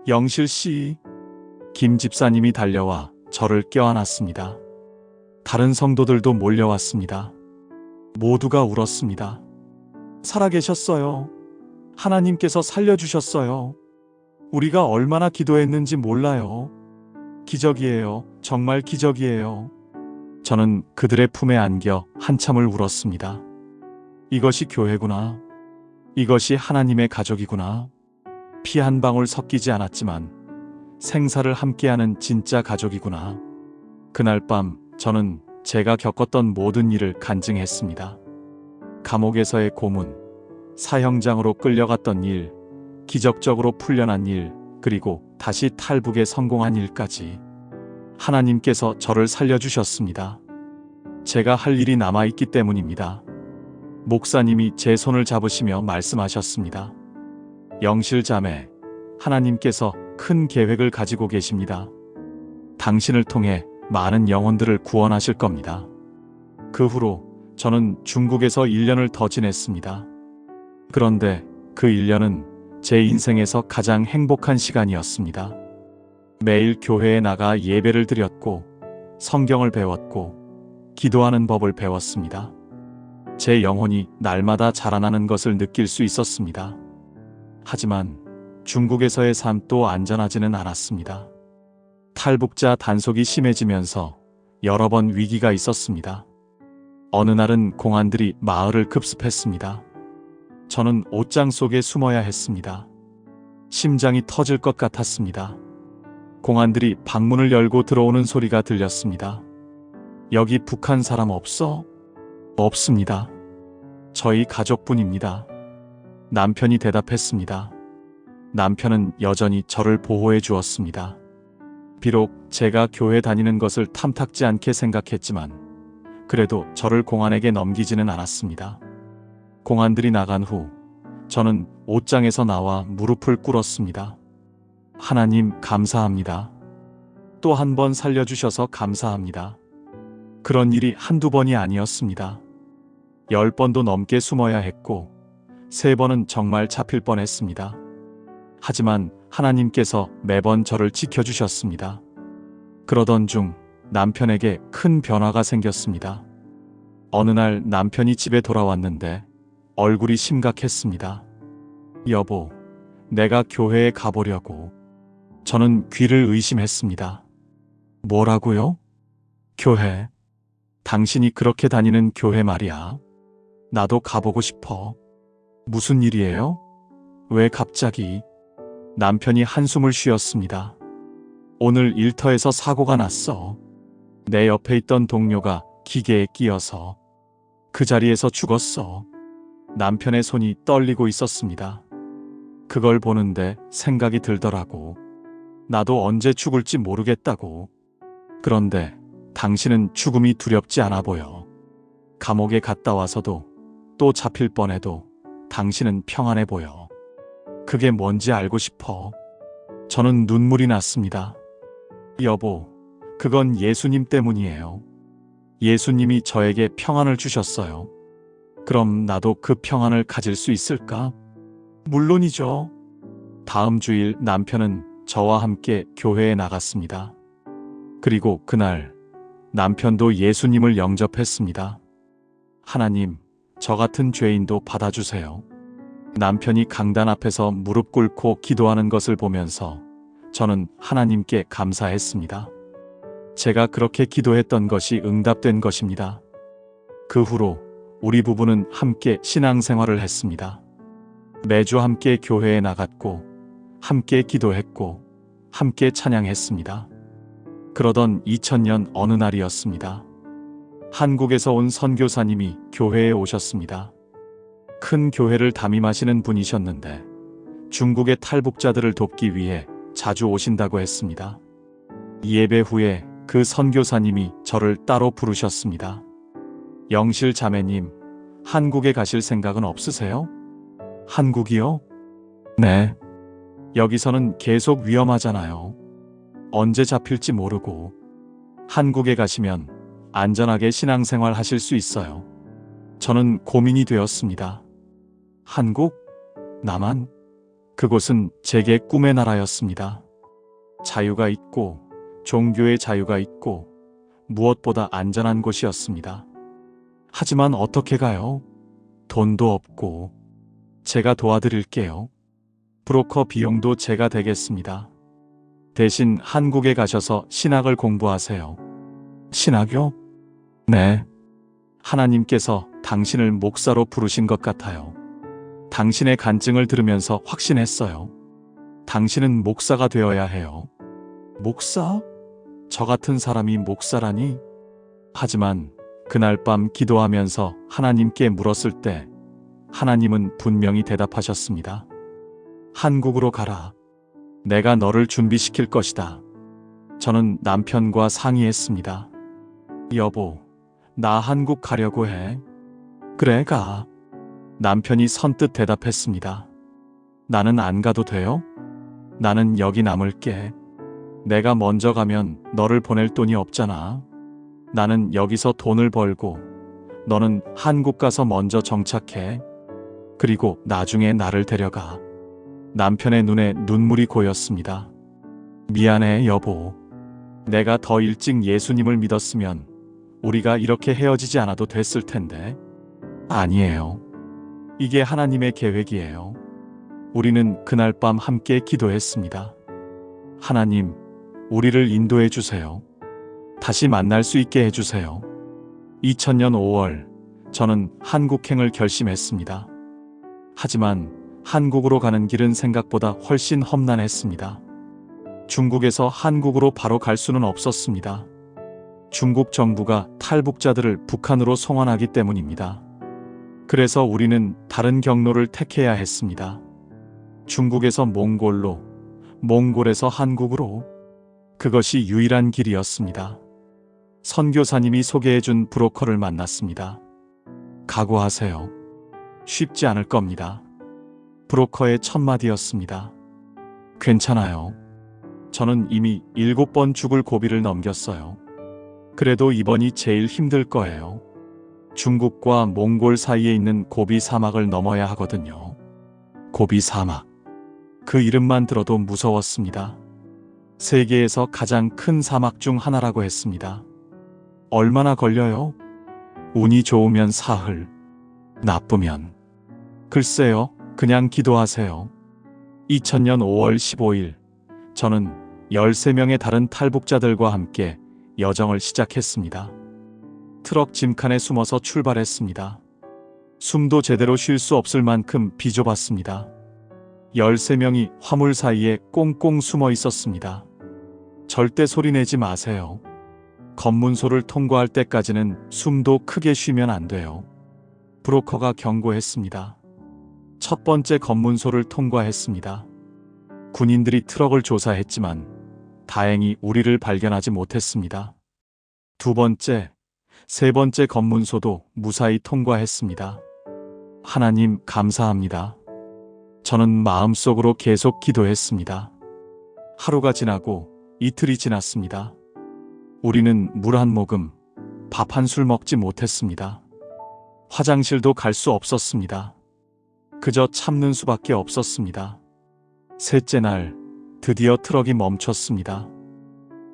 영실 씨. 김 집사님이 달려와 저를 껴안았습니다. 다른 성도들도 몰려왔습니다. 모두가 울었습니다. 살아계셨어요. 하나님께서 살려주셨어요. 우리가 얼마나 기도했는지 몰라요. 기적이에요. 정말 기적이에요. 저는 그들의 품에 안겨 한참을 울었습니다. 이것이 교회구나. 이것이 하나님의 가족이구나. 피 한 방울 섞이지 않았지만 생사를 함께하는 진짜 가족이구나. 그날 밤 저는 제가 겪었던 모든 일을 간증했습니다. 감옥에서의 고문, 사형장으로 끌려갔던 일, 기적적으로 풀려난 일, 그리고 다시 탈북에 성공한 일까지. 하나님께서 저를 살려주셨습니다. 제가 할 일이 남아있기 때문입니다. 목사님이 제 손을 잡으시며 말씀하셨습니다. 영실 자매, 하나님께서 큰 계획을 가지고 계십니다. 당신을 통해 많은 영혼들을 구원하실 겁니다. 그 후로 저는 중국에서 1년을 더 지냈습니다. 그런데 그 1년은 제 인생에서 가장 행복한 시간이었습니다. 매일 교회에 나가 예배를 드렸고 성경을 배웠고 기도하는 법을 배웠습니다. 제 영혼이 날마다 자라나는 것을 느낄 수 있었습니다. 하지만 중국에서의 삶도 안전하지는 않았습니다. 탈북자 단속이 심해지면서 여러 번 위기가 있었습니다. 어느 날은 공안들이 마을을 급습했습니다. 저는 옷장 속에 숨어야 했습니다. 심장이 터질 것 같았습니다. 공안들이 방문을 열고 들어오는 소리가 들렸습니다. 여기 북한 사람 없어? 없습니다. 저희 가족뿐입니다. 남편이 대답했습니다. 남편은 여전히 저를 보호해 주었습니다. 비록 제가 교회 다니는 것을 탐탁지 않게 생각했지만 그래도 저를 공안에게 넘기지는 않았습니다. 공안들이 나간 후 저는 옷장에서 나와 무릎을 꿇었습니다. 하나님 감사합니다. 또 한 번 살려주셔서 감사합니다. 그런 일이 한두 번이 아니었습니다. 10번도 넘게 숨어야 했고 3번은 정말 잡힐 뻔했습니다. 하지만 하나님께서 매번 저를 지켜주셨습니다. 그러던 중 남편에게 큰 변화가 생겼습니다. 어느 날 남편이 집에 돌아왔는데 얼굴이 심각했습니다. 여보, 내가 교회에 가보려고. 저는 귀를 의심했습니다. 뭐라고요? 교회? 당신이 그렇게 다니는 교회 말이야. 나도 가보고 싶어. 무슨 일이에요? 왜 갑자기? 남편이 한숨을 쉬었습니다. 오늘 일터에서 사고가 났어. 내 옆에 있던 동료가 기계에 끼어서 그 자리에서 죽었어. 남편의 손이 떨리고 있었습니다. 그걸 보는데 생각이 들더라고. 나도 언제 죽을지 모르겠다고. 그런데 당신은 죽음이 두렵지 않아 보여. 감옥에 갔다 와서도 또 잡힐 뻔해도 당신은 평안해 보여. 그게 뭔지 알고 싶어. 저는 눈물이 났습니다. 여보, 그건 예수님 때문이에요. 예수님이 저에게 평안을 주셨어요. 그럼 나도 그 평안을 가질 수 있을까? 물론이죠. 다음 주일 남편은 저와 함께 교회에 나갔습니다. 그리고 그날 남편도 예수님을 영접했습니다. 하나님, 저 같은 죄인도 받아주세요. 남편이 강단 앞에서 무릎 꿇고 기도하는 것을 보면서 저는 하나님께 감사했습니다. 제가 그렇게 기도했던 것이 응답된 것입니다. 그 후로 우리 부부는 함께 신앙생활을 했습니다. 매주 함께 교회에 나갔고 함께 기도했고 함께 찬양했습니다. 그러던 2000년 어느 날이었습니다. 한국에서 온 선교사님이 교회에 오셨습니다. 큰 교회를 담임하시는 분이셨는데 중국의 탈북자들을 돕기 위해 자주 오신다고 했습니다. 예배 후에 그 선교사님이 저를 따로 부르셨습니다. 영실 자매님, 한국에 가실 생각은 없으세요? 한국이요? 네. 여기서는 계속 위험하잖아요. 언제 잡힐지 모르고. 한국에 가시면 안전하게 신앙생활 하실 수 있어요. 저는 고민이 되었습니다. 한국? 남한? 그곳은 제게 꿈의 나라였습니다. 자유가 있고, 종교의 자유가 있고, 무엇보다 안전한 곳이었습니다. 하지만 어떻게 가요? 돈도 없고. 제가 도와드릴게요. 브로커 비용도 제가 대겠습니다. 대신 한국에 가셔서 신학을 공부하세요. 신학요? 네. 하나님께서 당신을 목사로 부르신 것 같아요. 당신의 간증을 들으면서 확신했어요. 당신은 목사가 되어야 해요. 목사? 저 같은 사람이 목사라니? 하지만 그날 밤 기도하면서 하나님께 물었을 때 하나님은 분명히 대답하셨습니다. 한국으로 가라. 내가 너를 준비시킬 것이다. 저는 남편과 상의했습니다. 여보, 나 한국 가려고 해. 그래, 가. 남편이 선뜻 대답했습니다. 나는 안 가도 돼요? 나는 여기 남을게. 내가 먼저 가면 너를 보낼 돈이 없잖아. 나는 여기서 돈을 벌고 너는 한국 가서 먼저 정착해. 그리고 나중에 나를 데려가. 남편의 눈에 눈물이 고였습니다. 미안해, 여보. 내가 더 일찍 예수님을 믿었으면 우리가 이렇게 헤어지지 않아도 됐을 텐데. 아니에요. 이게 하나님의 계획이에요. 우리는 그날 밤 함께 기도했습니다. 하나님, 우리를 인도해 주세요. 다시 만날 수 있게 해주세요. 2000년 5월, 저는 한국행을 결심했습니다. 하지만 한국으로 가는 길은 생각보다 훨씬 험난했습니다. 중국에서 한국으로 바로 갈 수는 없었습니다. 중국 정부가 탈북자들을 북한으로 송환하기 때문입니다. 그래서 우리는 다른 경로를 택해야 했습니다. 중국에서 몽골로, 몽골에서 한국으로. 그것이 유일한 길이었습니다. 선교사님이 소개해준 브로커를 만났습니다. 각오하세요. 쉽지 않을 겁니다. 브로커의 첫 마디였습니다. 괜찮아요. 저는 이미 7번 죽을 고비를 넘겼어요. 그래도 이번이 제일 힘들 거예요. 중국과 몽골 사이에 있는 고비 사막을 넘어야 하거든요. 고비 사막. 그 이름만 들어도 무서웠습니다. 세계에서 가장 큰 사막 중 하나라고 했습니다. 얼마나 걸려요? 운이 좋으면 사흘, 나쁘면. 글쎄요, 그냥 기도하세요. 2000년 5월 15일, 저는 13명의 다른 탈북자들과 함께 여정을 시작했습니다. 트럭 짐칸에 숨어서 출발했습니다. 숨도 제대로 쉴 수 없을 만큼 비좁았습니다. 13명이 화물 사이에 꽁꽁 숨어 있었습니다. 절대 소리내지 마세요. 검문소를 통과할 때까지는 숨도 크게 쉬면 안 돼요. 브로커가 경고했습니다. 첫 번째 검문소를 통과했습니다. 군인들이 트럭을 조사했지만 다행히 우리를 발견하지 못했습니다. 두 번째, 세 번째 검문소도 무사히 통과했습니다. 하나님 감사합니다. 저는 마음속으로 계속 기도했습니다. 하루가 지나고 이틀이 지났습니다. 우리는 물 한 모금, 밥 한 술 먹지 못했습니다. 화장실도 갈 수 없었습니다. 그저 참는 수밖에 없었습니다. 셋째 날, 드디어 트럭이 멈췄습니다.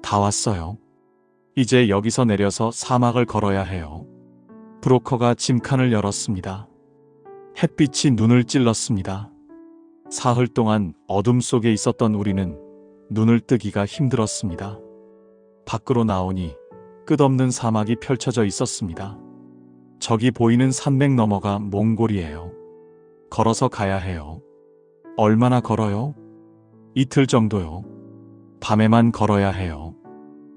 다 왔어요. 이제 여기서 내려서 사막을 걸어야 해요. 브로커가 짐칸을 열었습니다. 햇빛이 눈을 찔렀습니다. 사흘 동안 어둠 속에 있었던 우리는 눈을 뜨기가 힘들었습니다. 밖으로 나오니 끝없는 사막이 펼쳐져 있었습니다. 저기 보이는 산맥 너머가 몽골이에요. 걸어서 가야 해요. 얼마나 걸어요? 이틀 정도요. 밤에만 걸어야 해요.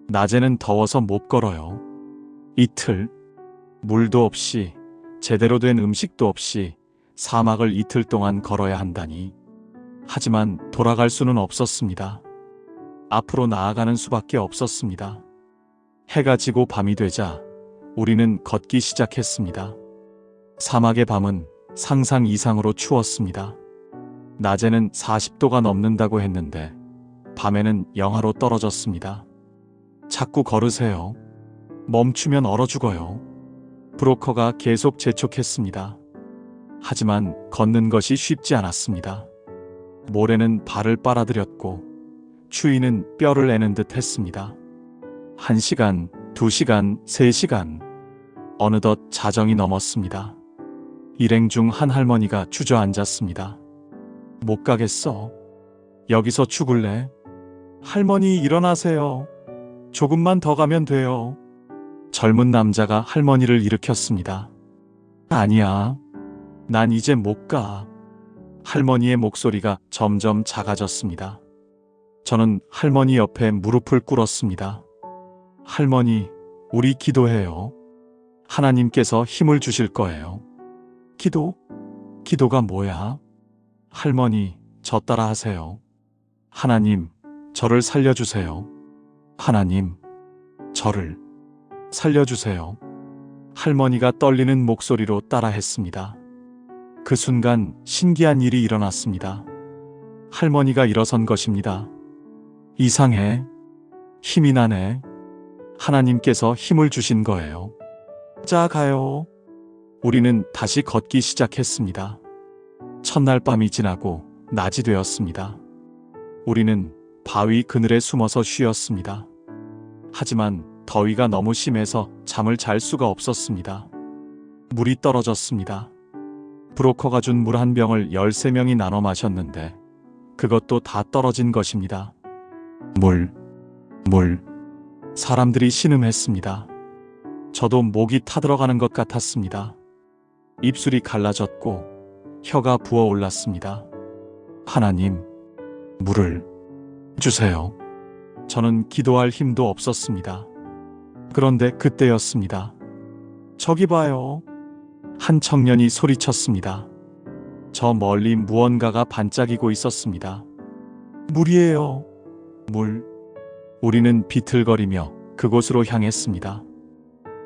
낮에는 더워서 못 걸어요. 이틀, 물도 없이, 제대로 된 음식도 없이 사막을 이틀 동안 걸어야 한다니. 하지만 돌아갈 수는 없었습니다. 앞으로 나아가는 수밖에 없었습니다. 해가 지고 밤이 되자 우리는 걷기 시작했습니다. 사막의 밤은 상상 이상으로 추웠습니다. 낮에는 40도가 넘는다고 했는데 밤에는 영하로 떨어졌습니다. 자꾸 걸으세요. 멈추면 얼어 죽어요. 브로커가 계속 재촉했습니다. 하지만 걷는 것이 쉽지 않았습니다. 모래는 발을 빨아들였고 추위는 뼈를 애는 듯 했습니다. 1시간, 2시간, 3시간. 어느덧 자정이 넘었습니다. 일행 중 한 할머니가 주저앉았습니다. 못 가겠어. 여기서 죽을래? 할머니 일어나세요. 조금만 더 가면 돼요. 젊은 남자가 할머니를 일으켰습니다. 아니야. 난 이제 못 가. 할머니의 목소리가 점점 작아졌습니다. 저는 할머니 옆에 무릎을 꿇었습니다. 할머니, 우리 기도해요. 하나님께서 힘을 주실 거예요. 기도? 기도가 뭐야? 할머니, 저 따라 하세요. 하나님, 저를 살려주세요. 하나님, 저를 살려주세요. 할머니가 떨리는 목소리로 따라했습니다. 그 순간 신기한 일이 일어났습니다. 할머니가 일어선 것입니다. 이상해. 힘이 나네. 하나님께서 힘을 주신 거예요. 자, 가요. 우리는 다시 걷기 시작했습니다. 첫날 밤이 지나고 낮이 되었습니다. 우리는 바위 그늘에 숨어서 쉬었습니다. 하지만 더위가 너무 심해서 잠을 잘 수가 없었습니다. 물이 떨어졌습니다. 브로커가 준 물 한 병을 13명이 나눠 마셨는데 그것도 다 떨어진 것입니다. 물. 사람들이 신음했습니다. 저도 목이 타들어가는 것 같았습니다. 입술이 갈라졌고 혀가 부어올랐습니다. 하나님, 물을 주세요. 저는 기도할 힘도 없었습니다. 그런데 그때였습니다. 저기 봐요. 한 청년이 소리쳤습니다. 저 멀리 무언가가 반짝이고 있었습니다. 물이에요. 물. 우리는 비틀거리며 그곳으로 향했습니다.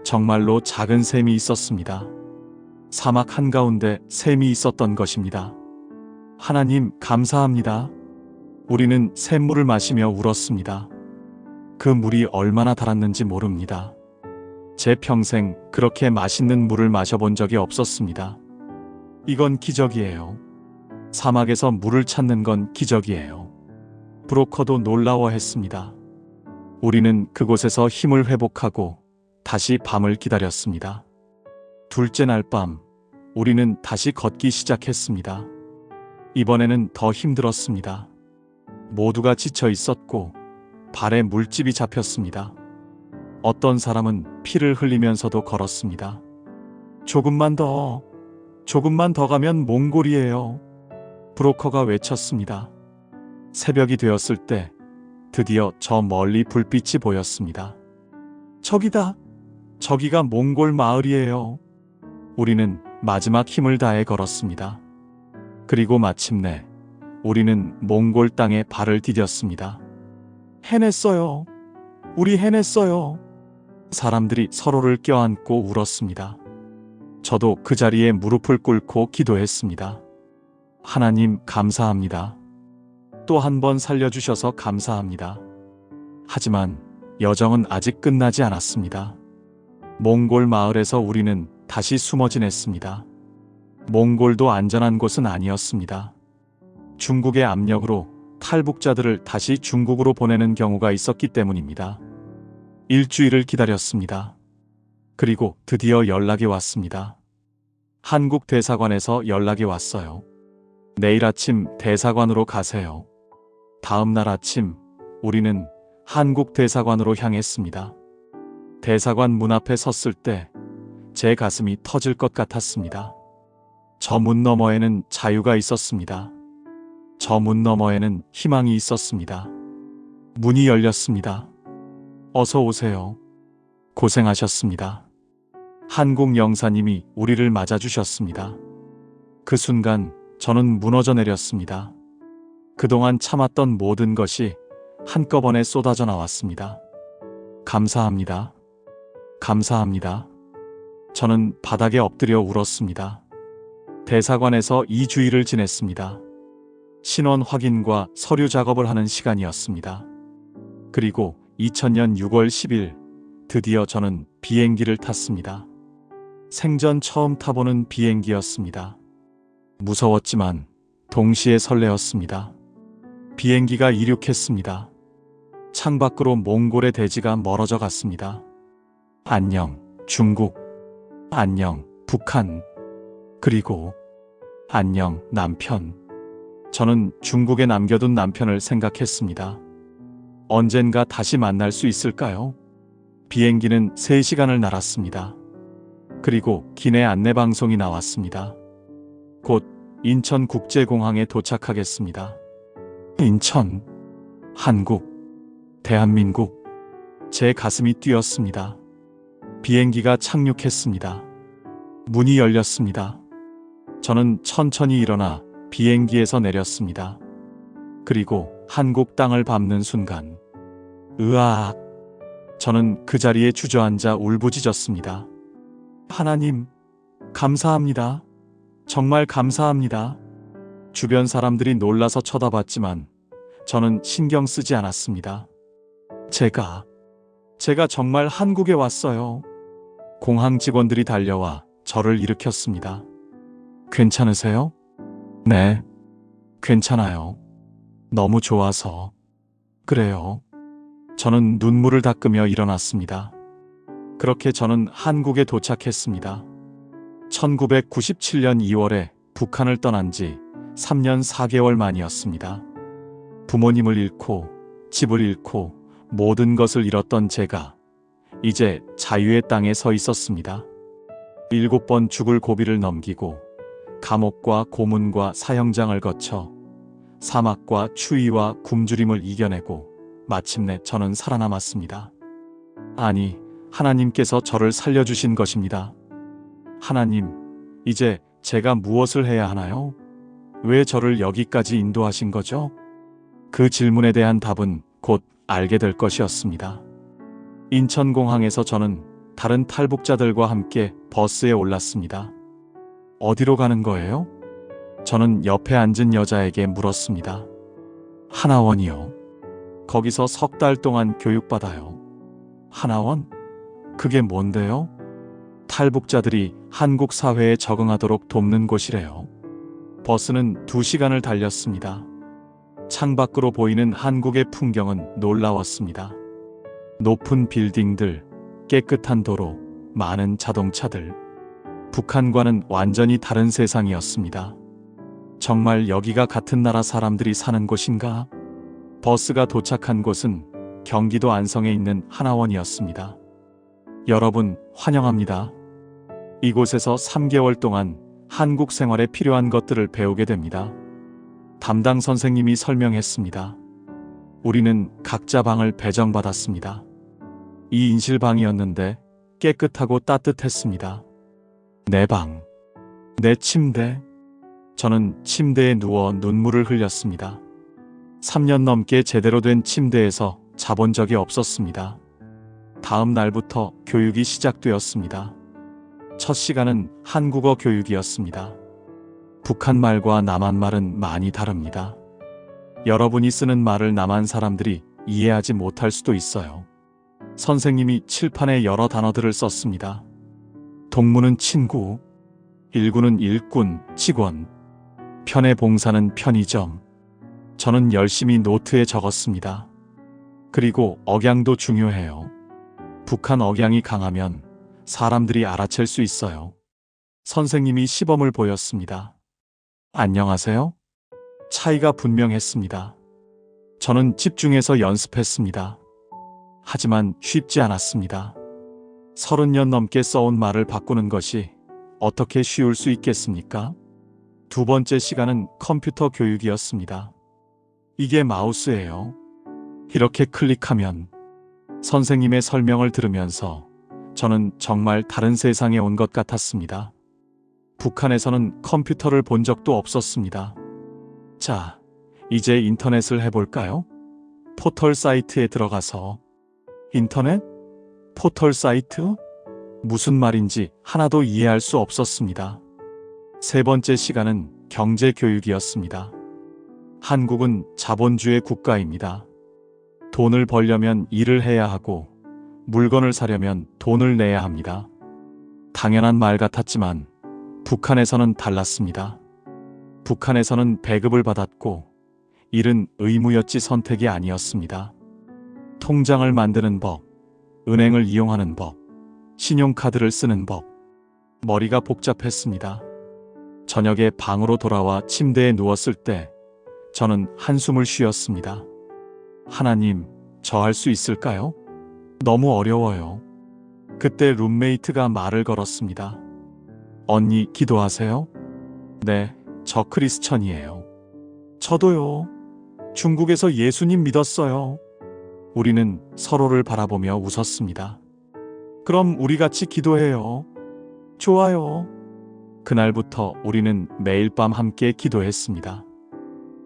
정말로 작은 샘이 있었습니다. 사막 한가운데 샘이 있었던 것입니다. 하나님, 감사합니다. 우리는 샘물을 마시며 울었습니다. 그 물이 얼마나 달았는지 모릅니다. 제 평생 그렇게 맛있는 물을 마셔본 적이 없었습니다. 이건 기적이에요. 사막에서 물을 찾는 건 기적이에요. 브로커도 놀라워했습니다. 우리는 그곳에서 힘을 회복하고 다시 밤을 기다렸습니다. 둘째 날 밤, 우리는 다시 걷기 시작했습니다. 이번에는 더 힘들었습니다. 모두가 지쳐 있었고 발에 물집이 잡혔습니다. 어떤 사람은 피를 흘리면서도 걸었습니다. 조금만 더 가면 몽골이에요. 브로커가 외쳤습니다. 새벽이 되었을 때 드디어 저 멀리 불빛이 보였습니다. 저기다. 저기가 몽골 마을이에요. 우리는 마지막 힘을 다해 걸었습니다. 그리고 마침내 우리는 몽골 땅에 발을 디뎠습니다. 해냈어요. 우리 해냈어요. 사람들이 서로를 껴안고 울었습니다. 저도 그 자리에 무릎을 꿇고 기도했습니다. 하나님, 감사합니다. 또 한 번 살려주셔서 감사합니다. 하지만 여정은 아직 끝나지 않았습니다. 몽골 마을에서 우리는 다시 숨어 지냈습니다. 몽골도 안전한 곳은 아니었습니다. 중국의 압력으로 탈북자들을 다시 중국으로 보내는 경우가 있었기 때문입니다. 일주일을 기다렸습니다. 그리고 드디어 연락이 왔습니다. 한국 대사관에서 연락이 왔어요. 내일 아침 대사관으로 가세요. 다음 날 아침 우리는 한국 대사관으로 향했습니다. 대사관 문 앞에 섰을 때 제 가슴이 터질 것 같았습니다. 저 문 너머에는 자유가 있었습니다. 저 문 너머에는 희망이 있었습니다. 문이 열렸습니다. 어서 오세요. 고생하셨습니다. 한국 영사님이 우리를 맞아주셨습니다. 그 순간 저는 무너져 내렸습니다. 그동안 참았던 모든 것이 한꺼번에 쏟아져 나왔습니다. 감사합니다. 감사합니다. 저는 바닥에 엎드려 울었습니다. 대사관에서 2주일을 지냈습니다. 신원 확인과 서류 작업을 하는 시간이었습니다. 그리고 2000년 6월 10일 드디어 저는 비행기를 탔습니다. 생전 처음 타보는 비행기였습니다. 무서웠지만 동시에 설레었습니다. 비행기가 이륙했습니다. 창밖으로 몽골의 대지가 멀어져 갔습니다. 안녕, 중국. 안녕, 북한. 그리고 안녕, 남편. 저는 중국에 남겨둔 남편을 생각했습니다. 언젠가 다시 만날 수 있을까요? 비행기는 3시간을 날았습니다. 그리고 기내 안내방송이 나왔습니다. 곧 인천국제공항에 도착하겠습니다. 인천, 한국, 대한민국. 제 가슴이 뛰었습니다. 비행기가 착륙했습니다. 문이 열렸습니다. 저는 천천히 일어나 비행기에서 내렸습니다. 그리고 한국 땅을 밟는 순간, 으악! 저는 그 자리에 주저앉아 울부짖었습니다. 하나님, 감사합니다. 정말 감사합니다. 주변 사람들이 놀라서 쳐다봤지만 저는 신경 쓰지 않았습니다. 제가 정말 한국에 왔어요. 공항 직원들이 달려와 저를 일으켰습니다. 괜찮으세요? 네, 괜찮아요. 너무 좋아서. 그래요. 저는 눈물을 닦으며 일어났습니다. 그렇게 저는 한국에 도착했습니다. 1997년 2월에 북한을 떠난 지 3년 4개월 만이었습니다. 부모님을 잃고 집을 잃고 모든 것을 잃었던 제가 이제 자유의 땅에 서 있었습니다. 7번 죽을 고비를 넘기고 감옥과 고문과 사형장을 거쳐 사막과 추위와 굶주림을 이겨내고 마침내 저는 살아남았습니다. 아니, 하나님께서 저를 살려주신 것입니다. 하나님, 이제 제가 무엇을 해야 하나요? 왜 저를 여기까지 인도하신 거죠? 그 질문에 대한 답은 곧 알게 될 것이었습니다. 인천공항에서 저는 다른 탈북자들과 함께 버스에 올랐습니다. 어디로 가는 거예요? 저는 옆에 앉은 여자에게 물었습니다. 하나원이요. 거기서 3달 동안 교육받아요. 하나원? 그게 뭔데요? 탈북자들이 한국 사회에 적응하도록 돕는 곳이래요. 버스는 2시간을 달렸습니다. 창밖으로 보이는 한국의 풍경은 놀라웠습니다. 높은 빌딩들, 깨끗한 도로, 많은 자동차들. 북한과는 완전히 다른 세상이었습니다. 정말 여기가 같은 나라 사람들이 사는 곳인가? 버스가 도착한 곳은 경기도 안성에 있는 하나원이었습니다. 여러분, 환영합니다. 이곳에서 3개월 동안 한국 생활에 필요한 것들을 배우게 됩니다. 담당 선생님이 설명했습니다. 우리는 각자 방을 배정받았습니다. 2인실방이었는데 깨끗하고 따뜻했습니다. 내 방, 내 침대. 저는 침대에 누워 눈물을 흘렸습니다. 3년 넘게 제대로 된 침대에서 자본 적이 없었습니다. 다음 날부터 교육이 시작되었습니다. 첫 시간은 한국어 교육이었습니다. 북한 말과 남한 말은 많이 다릅니다. 여러분이 쓰는 말을 남한 사람들이 이해하지 못할 수도 있어요. 선생님이 칠판에 여러 단어들을 썼습니다. 동무는 친구, 일구는 일꾼, 직원, 편의 봉사는 편의점. 저는 열심히 노트에 적었습니다. 그리고 억양도 중요해요. 북한 억양이 강하면 사람들이 알아챌 수 있어요. 선생님이 시범을 보였습니다. 안녕하세요? 차이가 분명했습니다. 저는 집중해서 연습했습니다. 하지만 쉽지 않았습니다. 30년 넘게 써온 말을 바꾸는 것이 어떻게 쉬울 수 있겠습니까? 2번째 시간은 컴퓨터 교육이었습니다. 이게 마우스예요. 이렇게 클릭하면 선생님의 설명을 들으면서 저는 정말 다른 세상에 온 것 같았습니다. 북한에서는 컴퓨터를 본 적도 없었습니다. 자, 이제 인터넷을 해볼까요? 포털 사이트에 들어가서 인터넷? 포털 사이트? 무슨 말인지 하나도 이해할 수 없었습니다. 세 번째 시간은 경제 교육이었습니다. 한국은 자본주의 국가입니다. 돈을 벌려면 일을 해야 하고 물건을 사려면 돈을 내야 합니다. 당연한 말 같았지만 북한에서는 달랐습니다. 북한에서는 배급을 받았고 일은 의무였지 선택이 아니었습니다. 통장을 만드는 법, 은행을 이용하는 법, 신용카드를 쓰는 법, 머리가 복잡했습니다. 저녁에 방으로 돌아와 침대에 누웠을 때 저는 한숨을 쉬었습니다. 하나님, 저 할 수 있을까요? 너무 어려워요. 그때 룸메이트가 말을 걸었습니다. 언니, 기도하세요? 네, 저 크리스천이에요. 저도요. 중국에서 예수님 믿었어요. 우리는 서로를 바라보며 웃었습니다. 그럼 우리 같이 기도해요. 좋아요. 그날부터 우리는 매일 밤 함께 기도했습니다.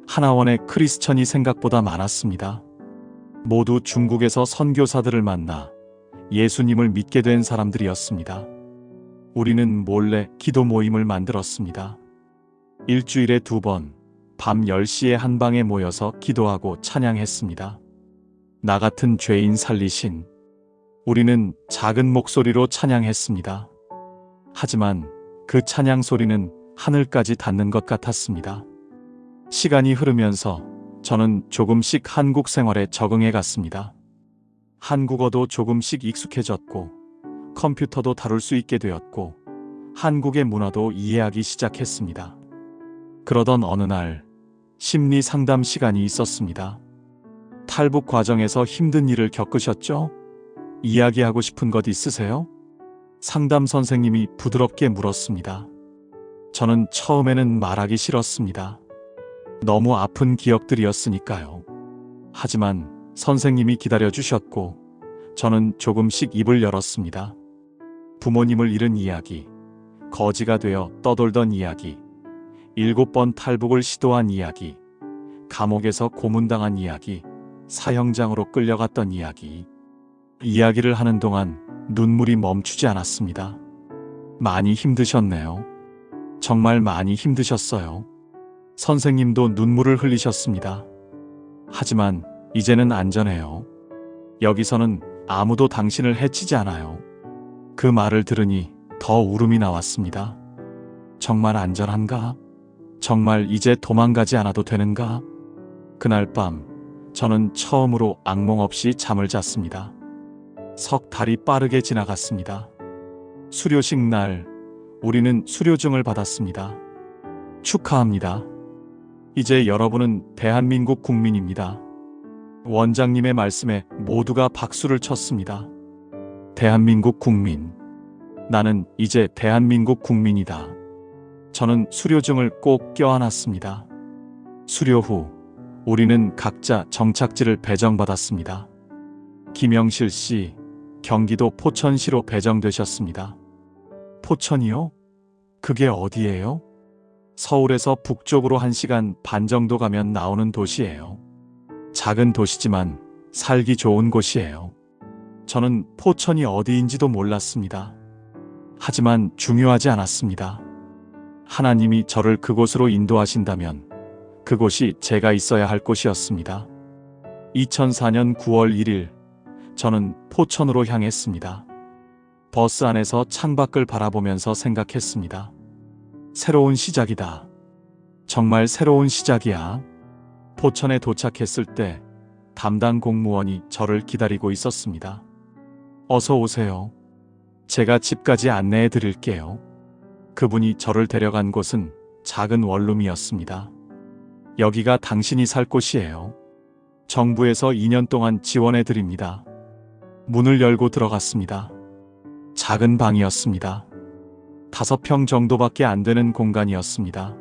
하나원에 크리스천이 생각보다 많았습니다. 모두 중국에서 선교사들을 만나 예수님을 믿게 된 사람들이었습니다. 우리는 몰래 기도 모임을 만들었습니다. 일주일에 2번, 밤 10시에 한 방에 모여서 기도하고 찬양했습니다. 나 같은 죄인 살리신. 우리는 작은 목소리로 찬양했습니다. 하지만 그 찬양 소리는 하늘까지 닿는 것 같았습니다. 시간이 흐르면서 저는 조금씩 한국 생활에 적응해 갔습니다. 한국어도 조금씩 익숙해졌고 컴퓨터도 다룰 수 있게 되었고 한국의 문화도 이해하기 시작했습니다. 그러던 어느 날 심리 상담 시간이 있었습니다. 탈북 과정에서 힘든 일을 겪으셨죠? 이야기하고 싶은 것 있으세요? 상담 선생님이 부드럽게 물었습니다. 저는 처음에는 말하기 싫었습니다. 너무 아픈 기억들이었으니까요. 하지만 선생님이 기다려주셨고 저는 조금씩 입을 열었습니다. 부모님을 잃은 이야기, 거지가 되어 떠돌던 이야기, 7번 탈북을 시도한 이야기, 감옥에서 고문당한 이야기, 사형장으로 끌려갔던 이야기. 이야기를 하는 동안 눈물이 멈추지 않았습니다. 많이 힘드셨네요. 정말 많이 힘드셨어요. 선생님도 눈물을 흘리셨습니다. 하지만 이제는 안전해요. 여기서는 아무도 당신을 해치지 않아요. 그 말을 들으니 더 울음이 나왔습니다. 정말 안전한가? 정말 이제 도망가지 않아도 되는가? 그날 밤 저는 처음으로 악몽 없이 잠을 잤습니다. 석 달이 빠르게 지나갔습니다. 수료식 날 우리는 수료증을 받았습니다. 축하합니다. 이제 여러분은 대한민국 국민입니다. 원장님의 말씀에 모두가 박수를 쳤습니다. 대한민국 국민. 나는 이제 대한민국 국민이다. 저는 수료증을 꼭 껴안았습니다. 수료 후 우리는 각자 정착지를 배정받았습니다. 김영실 씨, 경기도 포천시로 배정되셨습니다. 포천이요? 그게 어디예요? 서울에서 북쪽으로 1시간 반 정도 가면 나오는 도시예요. 작은 도시지만 살기 좋은 곳이에요. 저는 포천이 어디인지도 몰랐습니다. 하지만 중요하지 않았습니다. 하나님이 저를 그곳으로 인도하신다면 그곳이 제가 있어야 할 곳이었습니다. 2004년 9월 1일 저는 포천으로 향했습니다. 버스 안에서 창밖을 바라보면서 생각했습니다. 새로운 시작이다. 정말 새로운 시작이야. 포천에 도착했을 때 담당 공무원이 저를 기다리고 있었습니다. 어서 오세요. 제가 집까지 안내해 드릴게요. 그분이 저를 데려간 곳은 작은 원룸이었습니다. 여기가 당신이 살 곳이에요. 정부에서 2년 동안 지원해 드립니다. 문을 열고 들어갔습니다. 작은 방이었습니다. 5평 정도밖에 안 되는 공간이었습니다.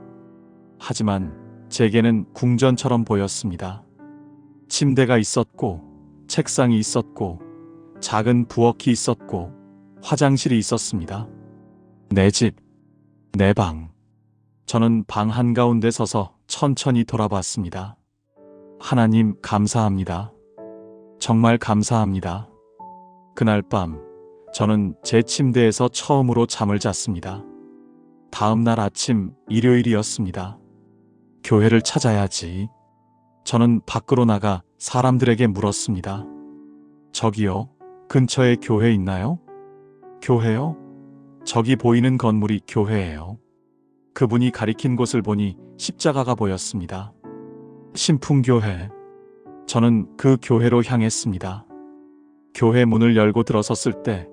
하지만 제게는 궁전처럼 보였습니다. 침대가 있었고, 책상이 있었고, 작은 부엌이 있었고, 화장실이 있었습니다. 내 집, 내 방. 저는 방 한가운데 서서 천천히 돌아봤습니다. 하나님, 감사합니다. 정말 감사합니다. 그날 밤, 저는 제 침대에서 처음으로 잠을 잤습니다. 다음 날 아침, 일요일이었습니다. 교회를 찾아야지. 저는 밖으로 나가 사람들에게 물었습니다. 저기요, 근처에 교회 있나요? 교회요? 저기 보이는 건물이 교회예요. 그분이 가리킨 곳을 보니 십자가가 보였습니다. 신풍교회. 저는 그 교회로 향했습니다. 교회 문을 열고 들어섰을 때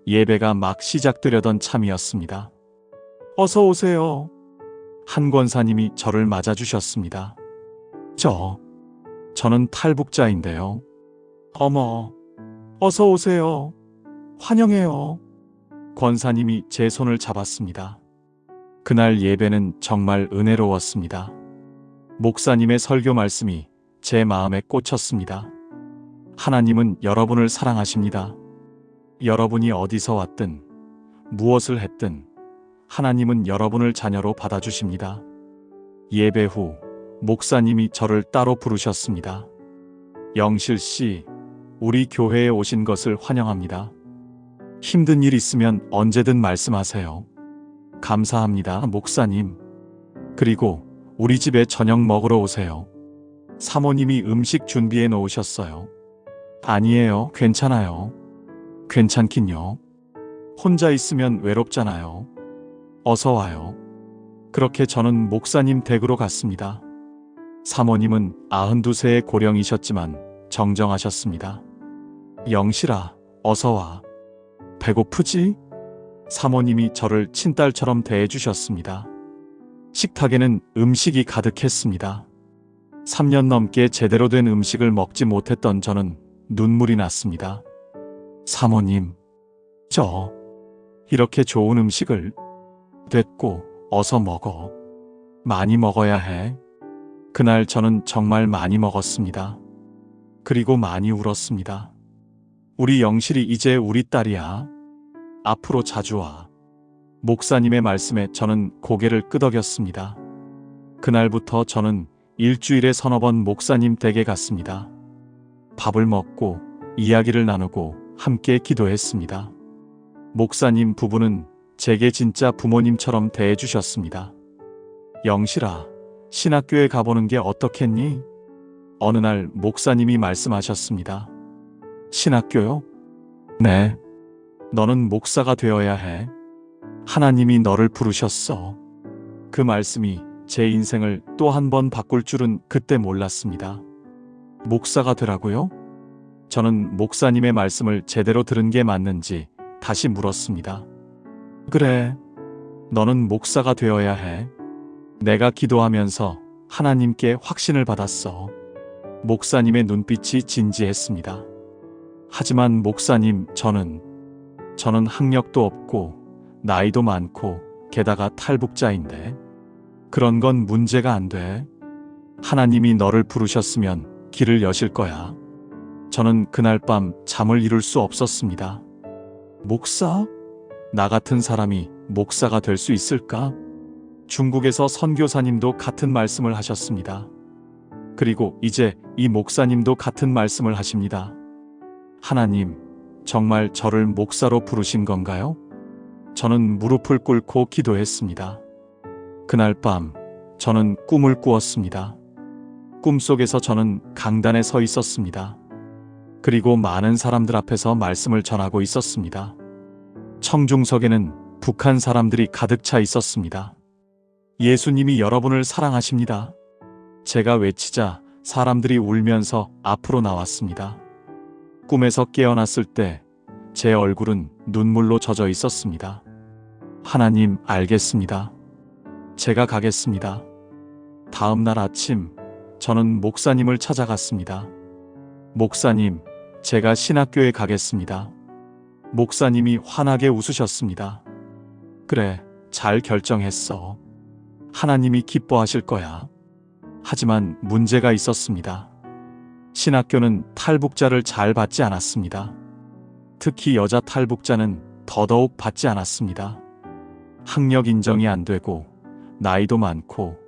예배가 막 시작되려던 참이었습니다. 어서 오세요. 한 권사님이 저를 맞아주셨습니다. 저는 탈북자인데요. 어머, 어서 오세요. 환영해요. 권사님이 제 손을 잡았습니다. 그날 예배는 정말 은혜로웠습니다. 목사님의 설교 말씀이 제 마음에 꽂혔습니다. 하나님은 여러분을 사랑하십니다. 여러분이 어디서 왔든 무엇을 했든 하나님은 여러분을 자녀로 받아주십니다. 예배 후 목사님이 저를 따로 부르셨습니다. 영실 씨, 우리 교회에 오신 것을 환영합니다. 힘든 일 있으면 언제든 말씀하세요. 감사합니다, 목사님. 그리고 우리 집에 저녁 먹으러 오세요. 사모님이 음식 준비해 놓으셨어요. 아니에요, 괜찮아요. 괜찮긴요. 혼자 있으면 외롭잖아요. 어서 와요. 그렇게 저는 목사님 댁으로 갔습니다. 사모님은 92세의 고령이셨지만 정정하셨습니다. 영실아, 어서 와. 배고프지? 사모님이 저를 친딸처럼 대해주셨습니다. 식탁에는 음식이 가득했습니다. 3년 넘게 제대로 된 음식을 먹지 못했던 저는 눈물이 났습니다. 사모님, 이렇게 좋은 음식을. 됐고, 어서 먹어. 많이 먹어야 해. 그날 저는 정말 많이 먹었습니다. 그리고 많이 울었습니다. 우리 영실이 이제 우리 딸이야. 앞으로 자주 와. 목사님의 말씀에 저는 고개를 끄덕였습니다. 그날부터 저는 일주일에 서너 번 목사님 댁에 갔습니다. 밥을 먹고 이야기를 나누고 함께 기도했습니다. 목사님 부부는 제게 진짜 부모님처럼 대해주셨습니다. 영실아, 신학교에 가보는 게 어떻겠니? 어느 날 목사님이 말씀하셨습니다. 신학교요? 네. 너는 목사가 되어야 해. 하나님이 너를 부르셨어. 그 말씀이 제 인생을 또 한 번 바꿀 줄은 그때 몰랐습니다. 목사가 되라고요? 저는 목사님의 말씀을 제대로 들은 게 맞는지 다시 물었습니다. 그래, 너는 목사가 되어야 해. 내가 기도하면서 하나님께 확신을 받았어. 목사님의 눈빛이 진지했습니다. 하지만 목사님, 저는 학력도 없고 나이도 많고 게다가 탈북자인데 그런 건 문제가 안 돼. 하나님이 너를 부르셨으면 길을 여실 거야. 저는 그날 밤 잠을 이룰 수 없었습니다. 목사? 나 같은 사람이 목사가 될 수 있을까? 중국에서 선교사님도 같은 말씀을 하셨습니다. 그리고 이제 이 목사님도 같은 말씀을 하십니다. 하나님, 정말 저를 목사로 부르신 건가요? 저는 무릎을 꿇고 기도했습니다. 그날 밤 저는 꿈을 꾸었습니다. 꿈속에서 저는 강단에 서 있었습니다. 그리고 많은 사람들 앞에서 말씀을 전하고 있었습니다. 청중석에는 북한 사람들이 가득 차 있었습니다. 예수님이 여러분을 사랑하십니다. 제가 외치자 사람들이 울면서 앞으로 나왔습니다. 꿈에서 깨어났을 때 제 얼굴은 눈물로 젖어 있었습니다. 하나님, 알겠습니다. 제가 가겠습니다. 다음 날 아침 저는 목사님을 찾아갔습니다. 목사님, 제가 신학교에 가겠습니다. 목사님이 환하게 웃으셨습니다. 그래, 잘 결정했어. 하나님이 기뻐하실 거야. 하지만 문제가 있었습니다. 신학교는 탈북자를 잘 받지 않았습니다. 특히 여자 탈북자는 더더욱 받지 않았습니다. 학력 인정이 안 되고 나이도 많고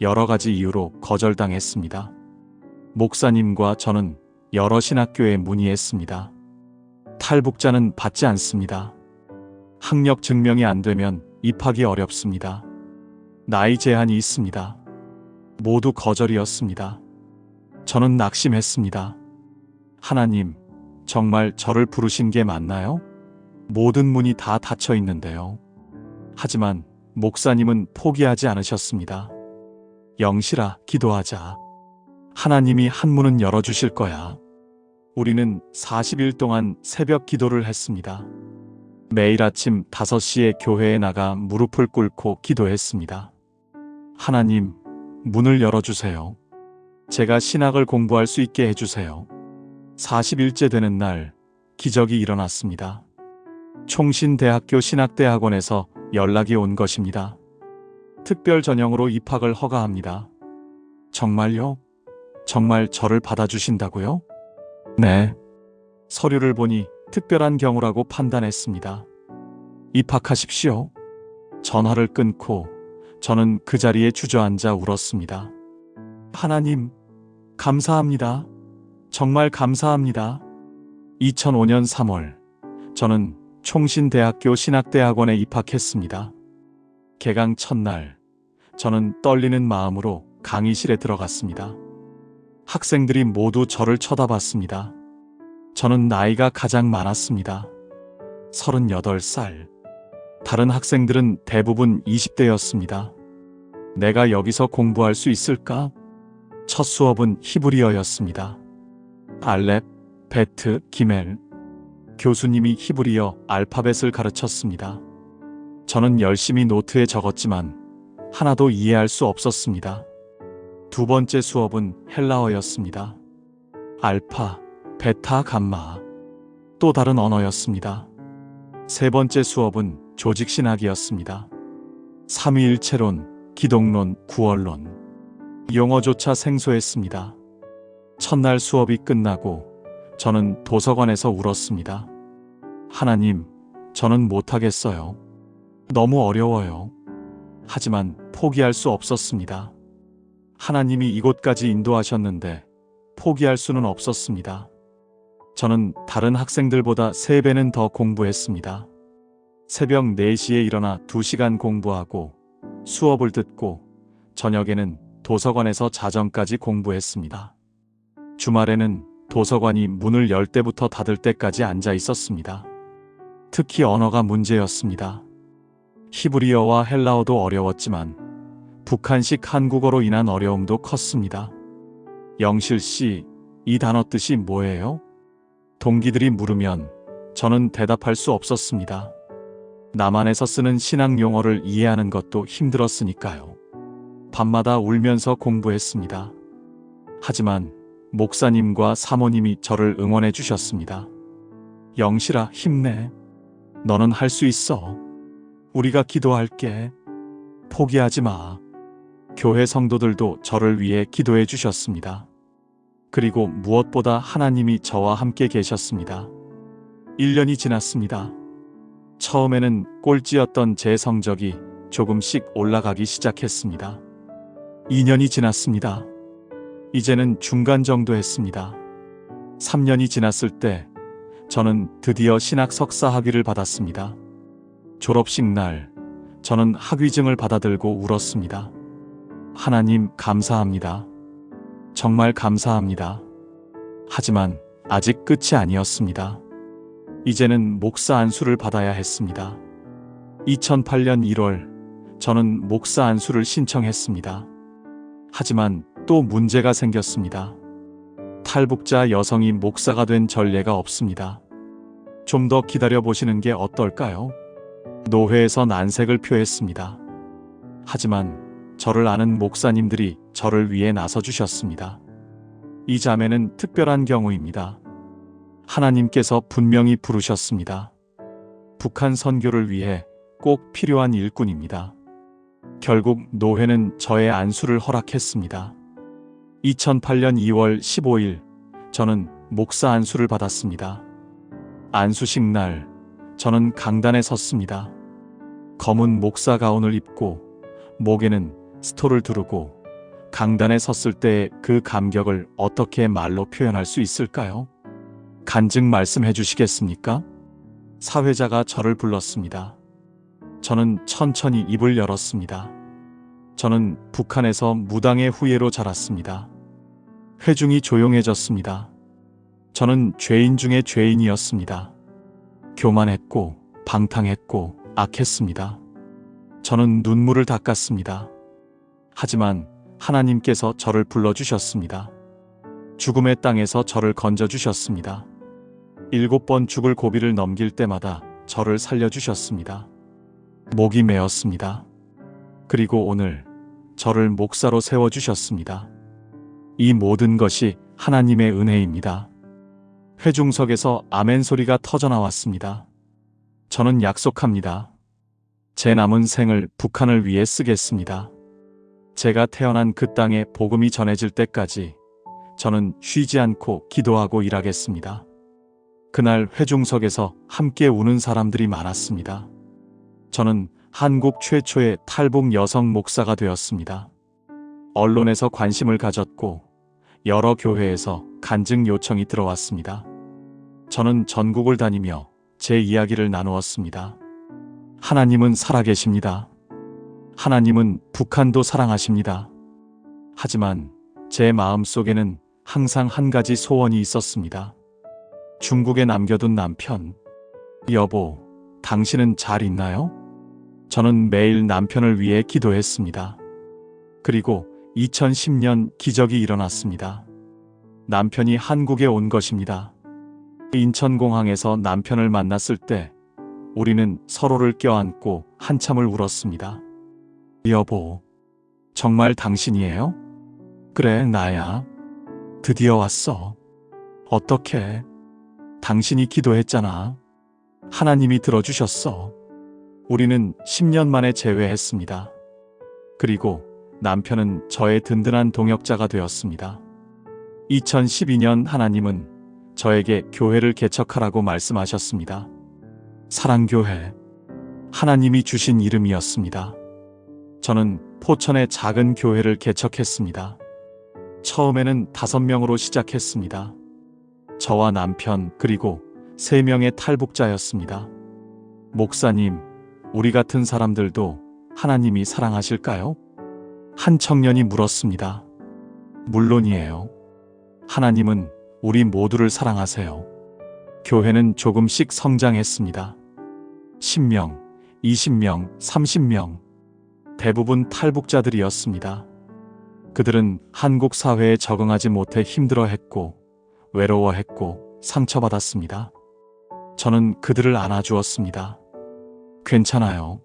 여러 가지 이유로 거절당했습니다. 목사님과 저는 여러 신학교에 문의했습니다. 탈북자는 받지 않습니다. 학력 증명이 안 되면 입학이 어렵습니다. 나이 제한이 있습니다. 모두 거절이었습니다. 저는 낙심했습니다. 하나님, 정말 저를 부르신 게 맞나요? 모든 문이 다 닫혀 있는데요. 하지만 목사님은 포기하지 않으셨습니다. 영실아, 기도하자. 하나님이 한 문은 열어주실 거야. 우리는 40일 동안 새벽 기도를 했습니다. 매일 아침 5시에 교회에 나가 무릎을 꿇고 기도했습니다. 하나님, 문을 열어주세요. 제가 신학을 공부할 수 있게 해주세요. 40일째 되는 날, 기적이 일어났습니다. 총신대학교 신학대학원에서 연락이 온 것입니다. 특별 전형으로 입학을 허가합니다. 정말요? 정말 저를 받아주신다고요? 네. 서류를 보니 특별한 경우라고 판단했습니다. 입학하십시오. 전화를 끊고 저는 그 자리에 주저앉아 울었습니다. 하나님, 감사합니다. 정말 감사합니다. 2005년 3월, 저는 총신대학교 신학대학원에 입학했습니다. 개강 첫날, 저는 떨리는 마음으로 강의실에 들어갔습니다. 학생들이 모두 저를 쳐다봤습니다. 저는 나이가 가장 많았습니다. 38살. 다른 학생들은 대부분 20대였습니다. 내가 여기서 공부할 수 있을까? 첫 수업은 히브리어였습니다. 알렙, 베트, 기멜. 교수님이 히브리어 알파벳을 가르쳤습니다. 저는 열심히 노트에 적었지만 하나도 이해할 수 없었습니다. 두 번째 수업은 헬라어였습니다. 알파, 베타, 감마. 또 다른 언어였습니다. 세 번째 수업은 조직신학이었습니다. 삼위일체론, 기독론, 구원론. 용어조차 생소했습니다. 첫날 수업이 끝나고 저는 도서관에서 울었습니다. 하나님, 저는 못하겠어요. 너무 어려워요. 하지만 포기할 수 없었습니다. 하나님이 이곳까지 인도하셨는데 포기할 수는 없었습니다. 저는 다른 학생들보다 3배는 더 공부했습니다. 새벽 4시에 일어나 2시간 공부하고 수업을 듣고 저녁에는 도서관에서 자정까지 공부했습니다. 주말에는 도서관이 문을 열 때부터 닫을 때까지 앉아 있었습니다. 특히 언어가 문제였습니다. 히브리어와 헬라어도 어려웠지만 북한식 한국어로 인한 어려움도 컸습니다. 영실 씨, 이 단어 뜻이 뭐예요? 동기들이 물으면 저는 대답할 수 없었습니다. 남한에서 쓰는 신학 용어를 이해하는 것도 힘들었으니까요. 밤마다 울면서 공부했습니다. 하지만 목사님과 사모님이 저를 응원해 주셨습니다. 영실아, 힘내. 너는 할 수 있어. 우리가 기도할게. 포기하지 마. 교회 성도들도 저를 위해 기도해 주셨습니다. 그리고 무엇보다 하나님이 저와 함께 계셨습니다. 1년이 지났습니다. 처음에는 꼴찌였던 제 성적이 조금씩 올라가기 시작했습니다. 2년이 지났습니다. 이제는 중간 정도 했습니다. 3년이 지났을 때 저는 드디어 신학 석사 학위를 받았습니다. 졸업식 날 저는 학위증을 받아들고 울었습니다. 하나님, 감사합니다. 정말 감사합니다. 하지만 아직 끝이 아니었습니다. 이제는 목사 안수를 받아야 했습니다. 2008년 1월 저는 목사 안수를 신청했습니다. 하지만 또 문제가 생겼습니다. 탈북자 여성이 목사가 된 전례가 없습니다. 좀 더 기다려 보시는 게 어떨까요? 노회에서 난색을 표했습니다. 하지만 저를 아는 목사님들이 저를 위해 나서주셨습니다. 이 자매는 특별한 경우입니다. 하나님께서 분명히 부르셨습니다. 북한 선교를 위해 꼭 필요한 일꾼입니다. 결국 노회는 저의 안수를 허락했습니다. 2008년 2월 15일 저는 목사 안수를 받았습니다. 안수식 날 저는 강단에 섰습니다. 검은 목사 가운을 입고 목에는 스토를 두르고 강단에 섰을 때의 그 감격을 어떻게 말로 표현할 수 있을까요? 간증 말씀해 주시겠습니까? 사회자가 저를 불렀습니다. 저는 천천히 입을 열었습니다. 저는 북한에서 무당의 후예로 자랐습니다. 회중이 조용해졌습니다. 저는 죄인 중에 죄인이었습니다. 교만했고 방탕했고 악했습니다. 저는 눈물을 닦았습니다. 하지만 하나님께서 저를 불러주셨습니다. 죽음의 땅에서 저를 건져주셨습니다. 7번 죽을 고비를 넘길 때마다 저를 살려주셨습니다. 목이 메었습니다. 그리고 오늘 저를 목사로 세워주셨습니다. 이 모든 것이 하나님의 은혜입니다. 회중석에서 아멘 소리가 터져나왔습니다. 저는 약속합니다. 제 남은 생을 북한을 위해 쓰겠습니다. 제가 태어난 그 땅에 복음이 전해질 때까지 저는 쉬지 않고 기도하고 일하겠습니다. 그날 회중석에서 함께 우는 사람들이 많았습니다. 저는 한국 최초의 탈북 여성 목사가 되었습니다. 언론에서 관심을 가졌고 여러 교회에서 간증 요청이 들어왔습니다. 저는 전국을 다니며 제 이야기를 나누었습니다. 하나님은 살아계십니다. 하나님은 북한도 사랑하십니다. 하지만 제 마음속에는 항상 한 가지 소원이 있었습니다. 중국에 남겨둔 남편. 여보, 당신은 잘 있나요? 저는 매일 남편을 위해 기도했습니다. 그리고 2010년 기적이 일어났습니다. 남편이 한국에 온 것입니다. 인천공항에서 남편을 만났을 때 우리는 서로를 껴안고 한참을 울었습니다. 여보, 정말 당신이에요? 그래, 나야. 드디어 왔어. 어떡해. 당신이 기도했잖아. 하나님이 들어주셨어. 우리는 10년 만에 재회했습니다. 그리고 남편은 저의 든든한 동역자가 되었습니다. 2012년 하나님은 저에게 교회를 개척하라고 말씀하셨습니다. 사랑교회. 하나님이 주신 이름이었습니다. 저는 포천의 작은 교회를 개척했습니다. 처음에는 5명으로 시작했습니다. 저와 남편 그리고 3명의 탈북자였습니다. 목사님, 우리 같은 사람들도 하나님이 사랑하실까요? 한 청년이 물었습니다. 물론이에요. 하나님은 우리 모두를 사랑하세요. 교회는 조금씩 성장했습니다. 10명, 20명, 30명. 대부분 탈북자들이었습니다. 그들은 한국 사회에 적응하지 못해 힘들어했고 외로워했고 상처받았습니다. 저는 그들을 안아주었습니다. 괜찮아요.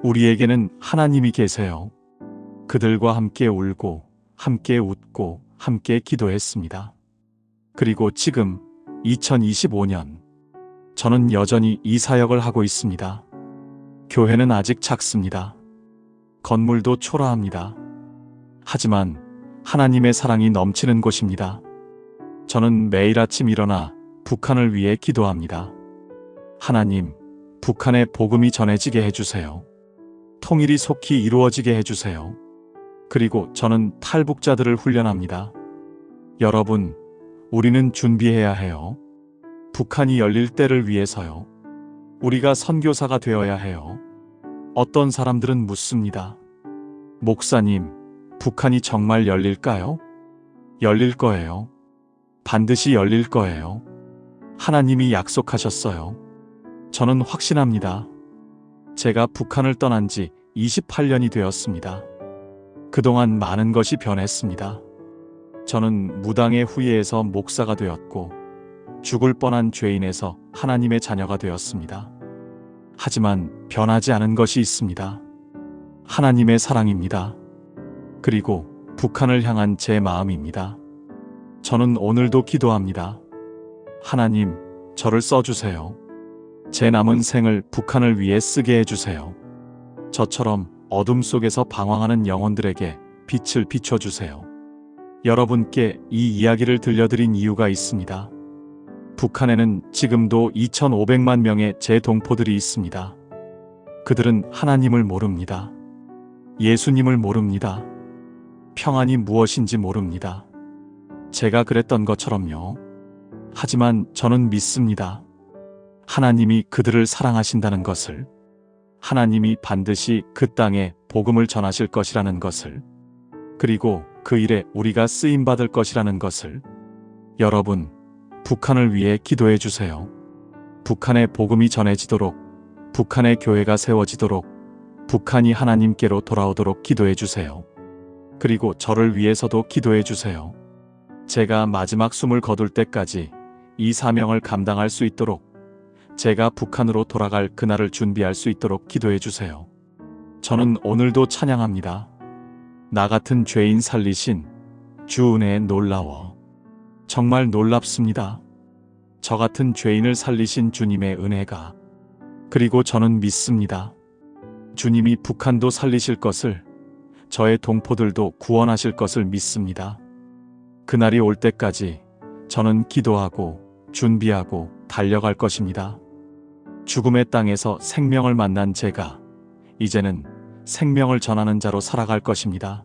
우리에게는 하나님이 계세요. 그들과 함께 울고 함께 웃고 함께 기도했습니다. 그리고 지금 2025년 저는 여전히 이 사역을 하고 있습니다. 교회는 아직 작습니다. 건물도 초라합니다. 하지만 하나님의 사랑이 넘치는 곳입니다. 저는 매일 아침 일어나 북한을 위해 기도합니다. 하나님, 북한에 복음이 전해지게 해주세요. 통일이 속히 이루어지게 해주세요. 그리고 저는 탈북자들을 훈련합니다. 여러분, 우리는 준비해야 해요. 북한이 열릴 때를 위해서요. 우리가 선교사가 되어야 해요. 어떤 사람들은 묻습니다. 목사님, 북한이 정말 열릴까요? 열릴 거예요. 반드시 열릴 거예요. 하나님이 약속하셨어요. 저는 확신합니다. 제가 북한을 떠난 지 28년이 되었습니다. 그동안 많은 것이 변했습니다. 저는 무당의 후예에서 목사가 되었고 죽을 뻔한 죄인에서 하나님의 자녀가 되었습니다. 하지만 변하지 않은 것이 있습니다. 하나님의 사랑입니다. 그리고 북한을 향한 제 마음입니다. 저는 오늘도 기도합니다. 하나님, 저를 써주세요. 제 남은 생을 북한을 위해 쓰게 해주세요. 저처럼 어둠 속에서 방황하는 영혼들에게 빛을 비춰주세요. 여러분께 이 이야기를 들려드린 이유가 있습니다. 북한에는 지금도 2,500만 명의 제 동포들이 있습니다. 그들은 하나님을 모릅니다. 예수님을 모릅니다. 평안이 무엇인지 모릅니다. 제가 그랬던 것처럼요. 하지만 저는 믿습니다. 하나님이 그들을 사랑하신다는 것을, 하나님이 반드시 그 땅에 복음을 전하실 것이라는 것을, 그리고 그 일에 우리가 쓰임받을 것이라는 것을. 여러분, 북한을 위해 기도해 주세요. 북한의 복음이 전해지도록, 북한의 교회가 세워지도록, 북한이 하나님께로 돌아오도록 기도해 주세요. 그리고 저를 위해서도 기도해 주세요. 제가 마지막 숨을 거둘 때까지 이 사명을 감당할 수 있도록, 제가 북한으로 돌아갈 그날을 준비할 수 있도록 기도해 주세요. 저는 오늘도 찬양합니다. 나 같은 죄인 살리신 주 은혜에 놀라워. 정말 놀랍습니다. 저 같은 죄인을 살리신 주님의 은혜가. 그리고 저는 믿습니다. 주님이 북한도 살리실 것을, 저의 동포들도 구원하실 것을 믿습니다. 그날이 올 때까지 저는 기도하고 준비하고 달려갈 것입니다. 죽음의 땅에서 생명을 만난 제가 이제는 생명을 전하는 자로 살아갈 것입니다.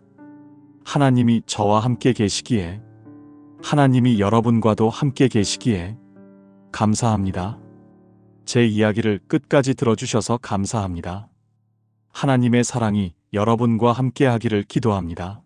하나님이 저와 함께 계시기에, 하나님이 여러분과도 함께 계시기에 감사합니다. 제 이야기를 끝까지 들어주셔서 감사합니다. 하나님의 사랑이 여러분과 함께 하기를 기도합니다.